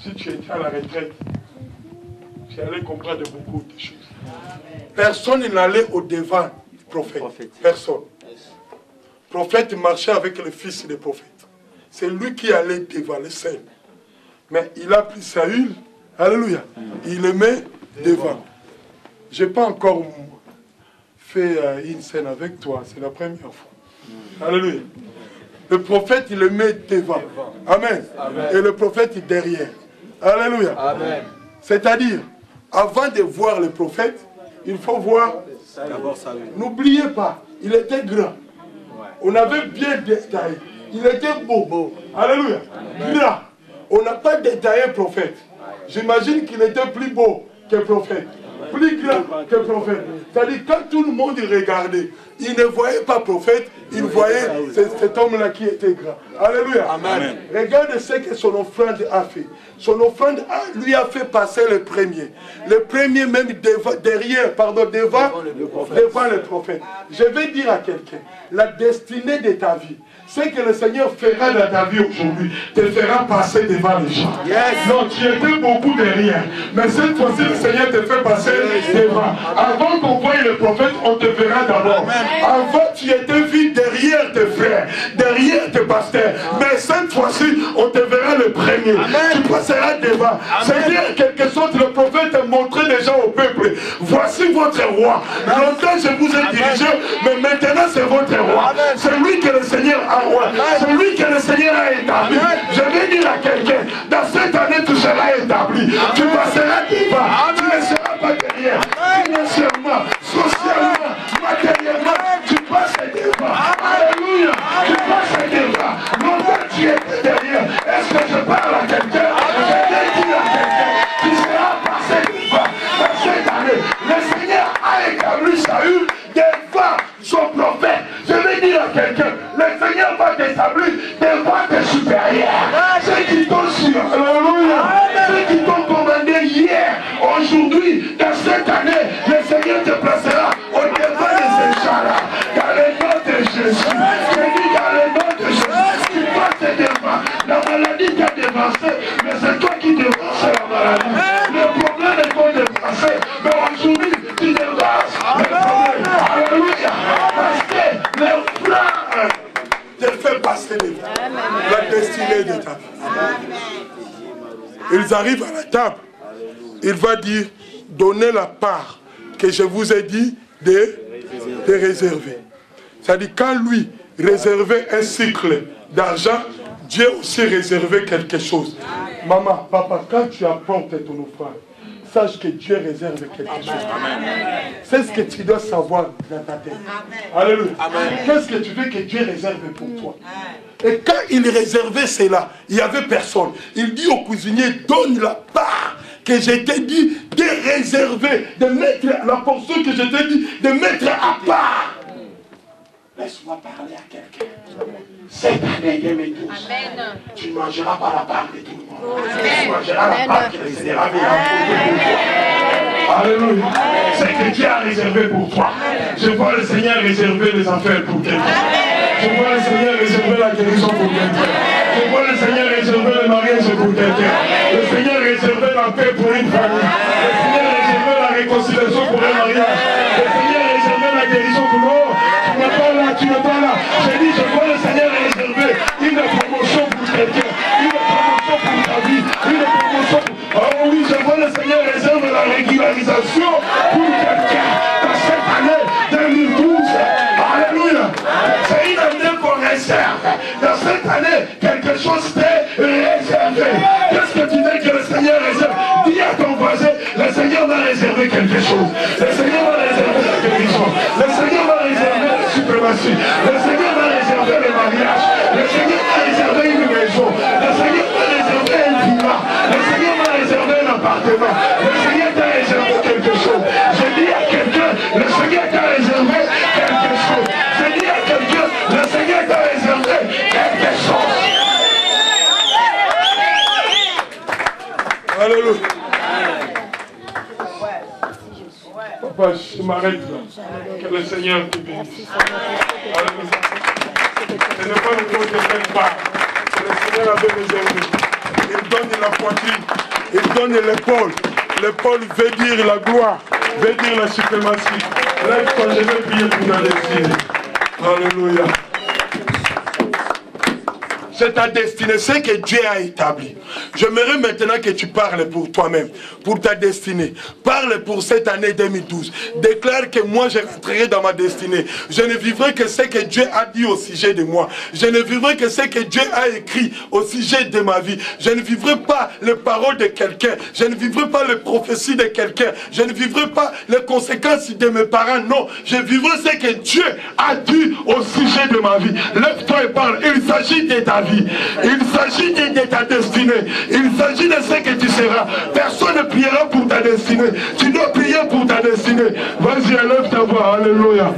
Si tu étais à la retraite, tu allais comprendre beaucoup de choses. Personne n'allait au devant du prophète. Personne. Le prophète marchait avec le fils du prophète. C'est lui qui allait devant les scènes. Mais il a pris Saül, alléluia, il le met devant. Je n'ai pas encore fait une scène avec toi, c'est la première fois. Alléluia. Le prophète, il le met devant. Amen. Amen. Et le prophète est derrière. Alléluia. C'est-à-dire, avant de voir le prophète, il faut voir. N'oubliez pas, il était grand. On avait bien détaillé. Il était beau. Alléluia. Grand. On n'a pas détaillé le prophète. J'imagine qu'il était plus beau que le prophète. Plus grand que le prophète. C'est-à-dire, quand tout le monde regardait, il ne voyait pas prophète, il voyait cet homme-là qui était grand. Alléluia. Amen. Regarde ce que son offrande a fait. Son offrande lui a fait passer le premier. Le premier même devant le prophète. Je vais dire à quelqu'un, la destinée de ta vie, ce que le Seigneur fera dans ta vie aujourd'hui, te fera passer devant les gens. Yes. Non, tu étais beaucoup derrière. Mais cette fois-ci, le Seigneur te fait passer devant. Avant qu'on voie le prophète, on te verra d'abord. Avant, tu étais vu derrière tes frères, derrière tes pasteurs. Mais cette fois-ci, on te verra le premier. Amen. Tu passeras devant. C'est-à-dire, quelque chose, le prophète a montré déjà au peuple. Voici votre roi. Longtemps, je vous ai dirigé, mais maintenant, c'est votre roi. C'est lui que le Seigneur a roi. C'est lui que le Seigneur a établi. Je vais dire à quelqu'un, dans cette année, tu seras établi. Tu passeras devant. Tu ne seras pas derrière. Financièrement, socialement, matériellement, tu passes devant. Alléluia. Tu passes devant. Longtemps, tu étais derrière. Est-ce que je parle à quelqu'un? Je vais dire à quelqu'un, tu seras passé devant. Dans cette année, le Seigneur a établi Saül devant son prophète. Je vais dire à quelqu'un, le Seigneur va t'établir devant tes supérieurs. Ceux qui t'ont su, alléluia, ceux qui t'ont commandé hier, aujourd'hui, dans cette année, le Seigneur te placera au devant de ces gens-là. Dans le nom de Jésus. Je dis dans le nom de Jésus. Tu passes devant. La maladie t'a dévancé, mais c'est toi qui dévances la maladie. Le problème est qu'on dévancé, mais aujourd'hui, tu dévances le problème. Alléluia. Parce que le plan te fait passer la destinée de ta vie. Ils arrivent à la table. Il va dire, donnez la part que je vous ai dit de réserver. C'est-à-dire, quand lui réservait un cycle d'argent, Dieu aussi réservait quelque chose. Maman, papa, quand tu apportes ton offrande, sache que Dieu réserve quelque chose. C'est ce que tu dois savoir dans ta tête. Alléluia. Qu'est-ce que tu veux que Dieu réserve pour toi? Et quand il réservait cela, il n'y avait personne. Il dit au cuisinier, donne la part que je t'ai dit de réserver, de mettre la portion que je t'ai dit de mettre à part. Laisse-moi parler à quelqu'un. Cette année 2012, tu ne mangeras pas la part de tout le monde. Tu mangeras la part qui restera pour toi. Alléluia. C'est que Dieu a réservé pour toi. Je vois le Seigneur réserver les affaires pour quelqu'un. Je vois le Seigneur réserver la guérison pour quelqu'un. Je vois le Seigneur réserver le mariage pour quelqu'un. Le Seigneur réserver la paix pour une famille. Le Seigneur réserver la réconciliation pour un mariage. Le Seigneur réserver la guérison pour l'autre. Tu n'es pas là. J'ai dit, je vois le Seigneur réserver une promotion pour quelqu'un, une promotion pour ta vie, une promotion réalisation pour quelqu'un dans cette année 2012. Alléluia. C'est une année qu'on réserve. Dans cette année, quelque chose t'est réservé. Qu'est-ce que tu veux que le Seigneur réserve? Dis à ton voisin, le Seigneur va réserver quelque chose. Le Seigneur va réserver la guérison. Le Seigneur va réserver la suprématie. Le Seigneur va réserver le mariage. Le Seigneur va réserver une maison. Le Seigneur va réserver un villa. Le Seigneur va réserver un appartement. Le Seigneur t'a réservé quelque chose. Je dis à quelqu'un, le Seigneur t'a réservé quelque chose. Je dis à quelqu'un, le Seigneur t'a réservé quelque chose. Alléluia. Papa, je m'arrête là. Que le Seigneur te bénisse. Alléluia. Ce n'est pas le nom de quelque part. Le Seigneur avait réservé. Il donne la poitrine. Il donne l'épaule. L'épaule veut dire la gloire. Veut dire la suprématie. Lève-toi, je vais prier pour ta destinée. Alléluia. C'est ta destinée, c'est que Dieu a établi. J'aimerais maintenant que tu parles pour toi-même, pour ta destinée. Parle pour cette année 2012. Déclare que moi je rentrerai dans ma destinée. Je ne vivrai que ce que Dieu a dit au sujet de moi. Je ne vivrai que ce que Dieu a écrit au sujet de ma vie. Je ne vivrai pas les paroles de quelqu'un. Je ne vivrai pas les prophéties de quelqu'un. Je ne vivrai pas les conséquences de mes parents. Non, je vivrai ce que Dieu a dit au sujet de ma vie. Lève-toi et parle. Il s'agit de ta vie. Il s'agit de ta destinée. Il s'agit de ce que tu seras. Personne ne priera pour ta destinée. Tu dois prier pour ta destinée. Vas-y, lève ta voix. Alléluia.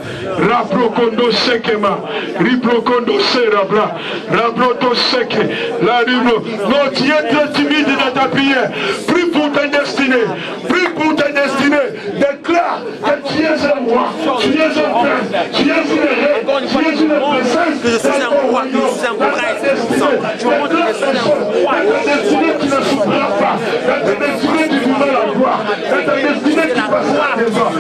Raprokondo sekema. Riprokondo serabla. Rabroto seke. La ribro. Non, tu es très timide dans ta prière. Prie pour ta destinée. Prie pour ta destinée. Déclare que tu es un roi. Tu es un prince. Tu es une reine. Tu es une princesse. Que je suis un roi. Que je suis un prince. Je me montre que je suis un roi. Ta destinée, tu ne souffriras pas. Ta destinée, tu vivras la gloire. Ta destinée, tu passeras devant.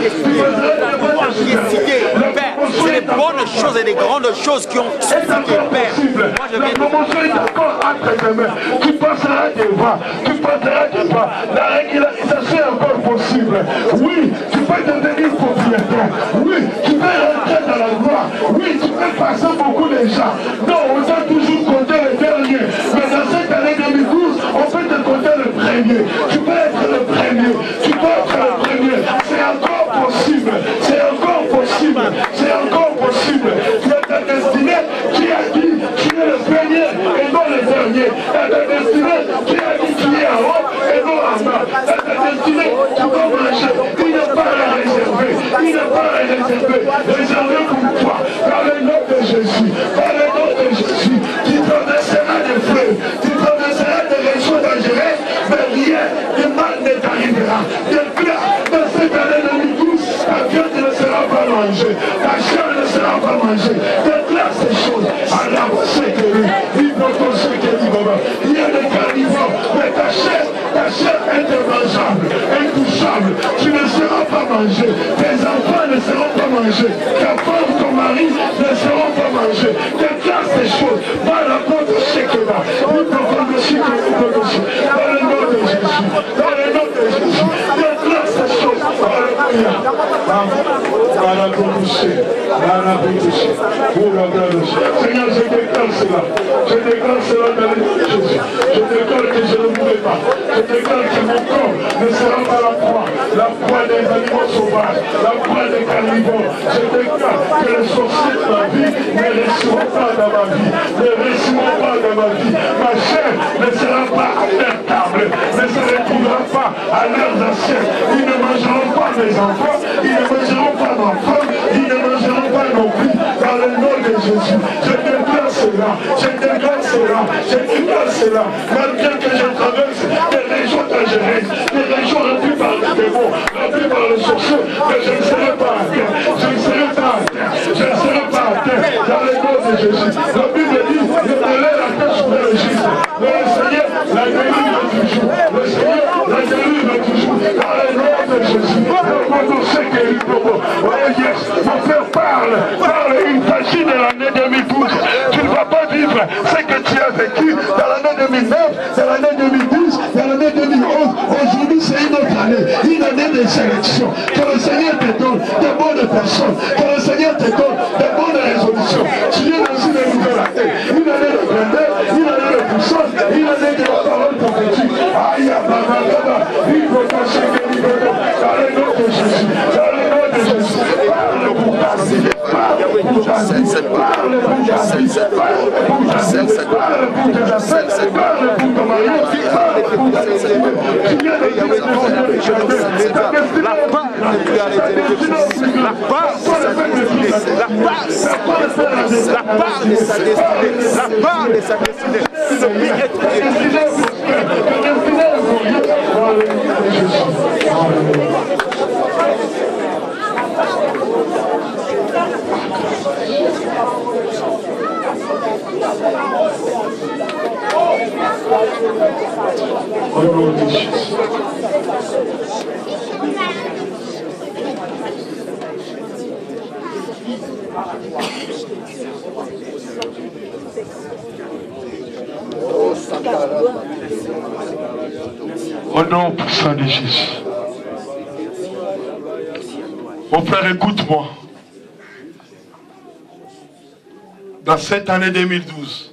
C'est les bonnes choses et les grandes choses qui ont suscité, Père. Moi, je viens la promotion est encore entre tes mains. Tu passeras devant. Tu passeras devant. La régularisation est encore possible. Oui, tu peux devenir propriétaire. Oui, tu peux rentrer dans la gloire. Oui, tu peux passer beaucoup de gens. Non, on t'a toujours compté le dernier. Mais dans cette année 2012, on peut te compter le premier. Tu peux être le premier. Tu peux être le premier. C'est encore possible. C'est encore possible. C'est encore possible. C'est ta destinée qui a dit tu es le premier et non le dernier. C'est ta destinée qui a dit tu es en haut et non en bas. C'est ta destinée tu dois marcher. Il n'est pas réservé. Il n'est pas réservé. Réservé pour toi. Par le nom de Jésus. Par le nom de Jésus. Tu traverseras des fleuves. Tu traverseras des régions dangereuses. Mais rien de mal ne t'arrivera. Déclare dans cette année 2012, ta viande ne sera pas mangée. Ta chair ne sera pas mangée. Déclare ces choses. Allah va se guérir. Il y a des carnivores. Mais ta chair est immangeable, intouchable. Tu ne seras pas mangé. Tes enfants ne seront pas mangés. Ta femme, ton mari ne seront pas mangés. Déclare ces choses. Par la porte de Shekeba. Dans le nom de Jésus. Dans le nom de Jésus. Dans le nom de Jésus. Déclare ces choses. Alléluia. Seigneur, je déclare cela. Je déclare cela dans le nom de Jésus. Je déclare que je ne mourrai pas. Je déclare que mon corps ne sera pas la proie des animaux sauvages, la proie des carnivores. Je déclare que les sorciers de ma vie ne réussiront pas dans ma vie. Ne réussiront pas dans ma vie. Ma chair ne sera pas à leur table, ne se retrouvera pas à leurs assiettes. Ils ne mangeront pas mes enfants, ils ne mangeront pas ma femme, ils ne mangeront pas non plus. Dans le nom de Jésus, je déclare cela, je déclare cela, je déclare cela. Malgré que je traverse des régions dangereuses, des régions remplies par les démons, remplies par les sorciers, mais je ne serai pas à terre, je ne serai pas à terre, je ne serai pas à terre. Dans le nom de Jésus, la Bible dit, je donnerai la tête sur le juste. Mais le Seigneur la délivre toujours. Le Seigneur la délivre toujours. Dans le nom de Jésus, mon frère parle, il s'agit de l'année 2012. Tu ne vas pas vivre ce que tu as vécu dans l'année 2009, dans l'année 2010, dans l'année 2011. Aujourd'hui, c'est une autre année de sélection. donne de bonnes personnes, que le Seigneur te donne de bonnes résolutions. Tu viens dans une nouvelle année, une année de grandeur, une année de puissance, une année de la parole prophétique. Aïe, il faut pas changer le nom de Jésus, dans le nom de Jésus. Parle pour passer, parle pour passer, parle pour passer, parle pour passer, parle pour tes affaires, parle pour ton mariage, parle pour ta destinée. Tu viens de dire la part, de sa destinée. Au nom de Jésus. Au nom puissant de Jésus. Mon frère, écoute-moi. Dans cette année 2012,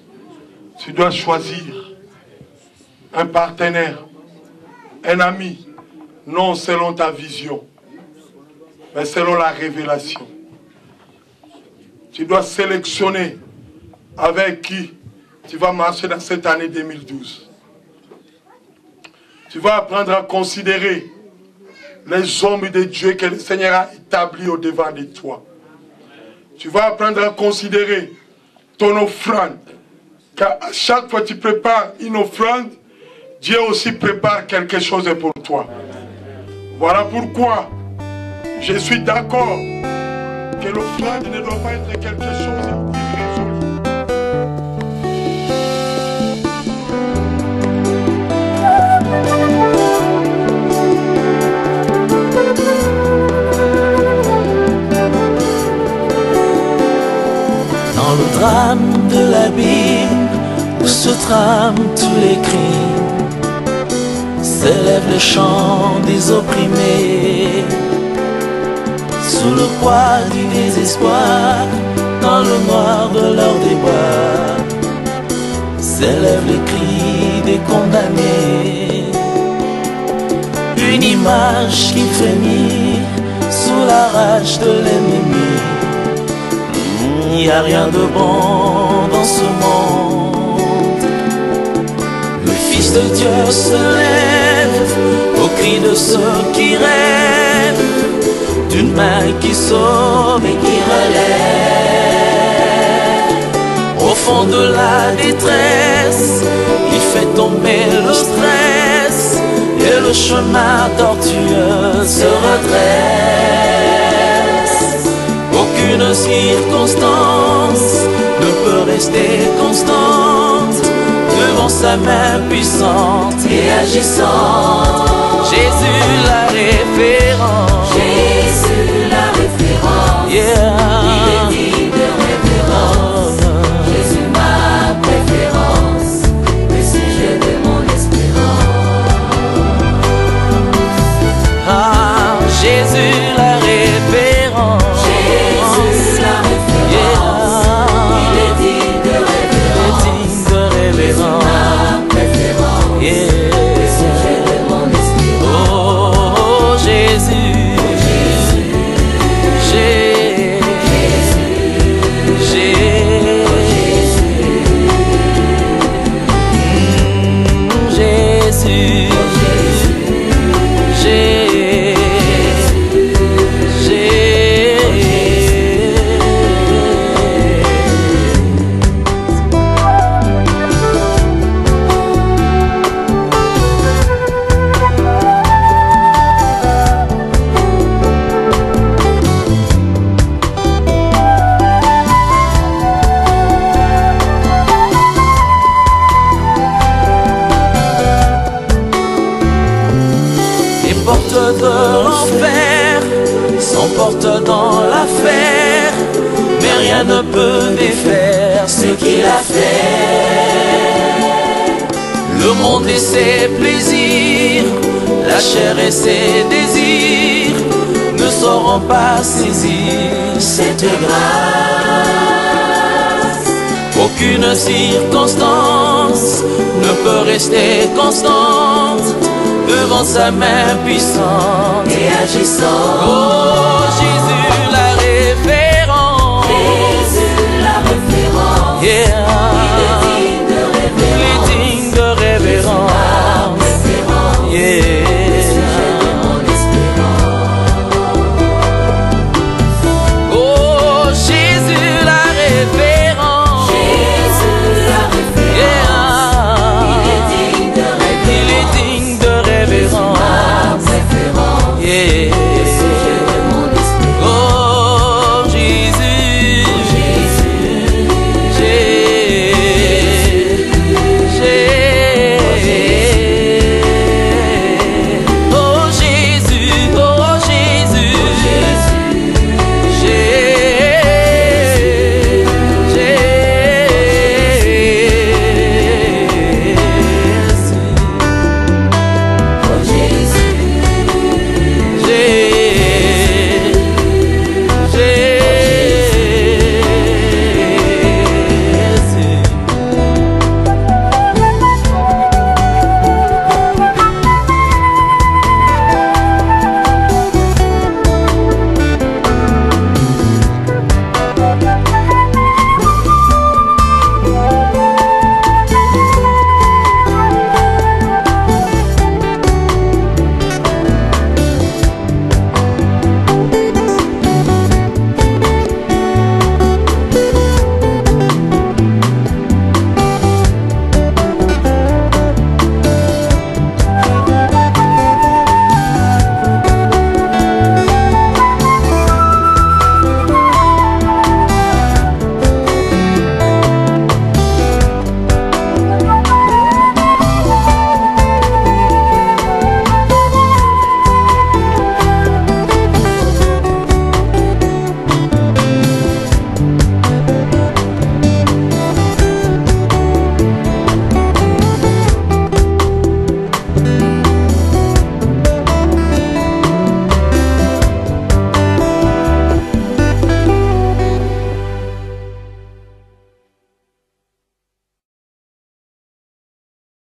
tu dois choisir un partenaire, un ami, non selon ta vision, mais selon la révélation. Tu dois sélectionner avec qui tu vas marcher dans cette année 2012. Tu vas apprendre à considérer les hommes de Dieu que le Seigneur a établis au devant de toi. Tu vas apprendre à considérer ton offrande. Car à chaque fois que tu prépares une offrande, Dieu aussi prépare quelque chose pour toi. Voilà pourquoi je suis d'accord que l'offrande ne doit pas être quelque chose d'irrésolu. Dans le drame de l'abîme où se trament tous les crimes, s'élève le chant des opprimés. Sous le poids du désespoir, dans le noir de leur déboire, s'élèvent les cris des condamnés. Une image qui frémit sous la rage de l'ennemi. Il n'y a rien de bon dans ce monde. Le Fils de Dieu se lève au cri de ceux qui rêvent d'une main qui sauve et qui relève. Au fond de la détresse, il fait tomber le stress et le chemin tortueux se redresse. Aucune circonstance ne peut rester constante devant sa main puissante et agissante. Jésus la référence. Jésus la référence. Yeah. Il est digne de révérence. Jésus ma préférence. Le sujet de mon espérance. Ah, Jésus la référence. Jésus la référence. Yeah. Il est digne de révérence. Il est digne de révérence. Ma préférence. Yeah. Le sujet de mon espérance. Oh, Jésus. De l'enfer s'emporte dans l'affaire, mais rien ne peut défaire ce qu'il a fait. Le monde et ses plaisirs, la chair et ses désirs ne sauront pas saisir cette grâce. Aucune circonstance ne peut rester constante devant sa main puissante et agissante. Oh Jésus.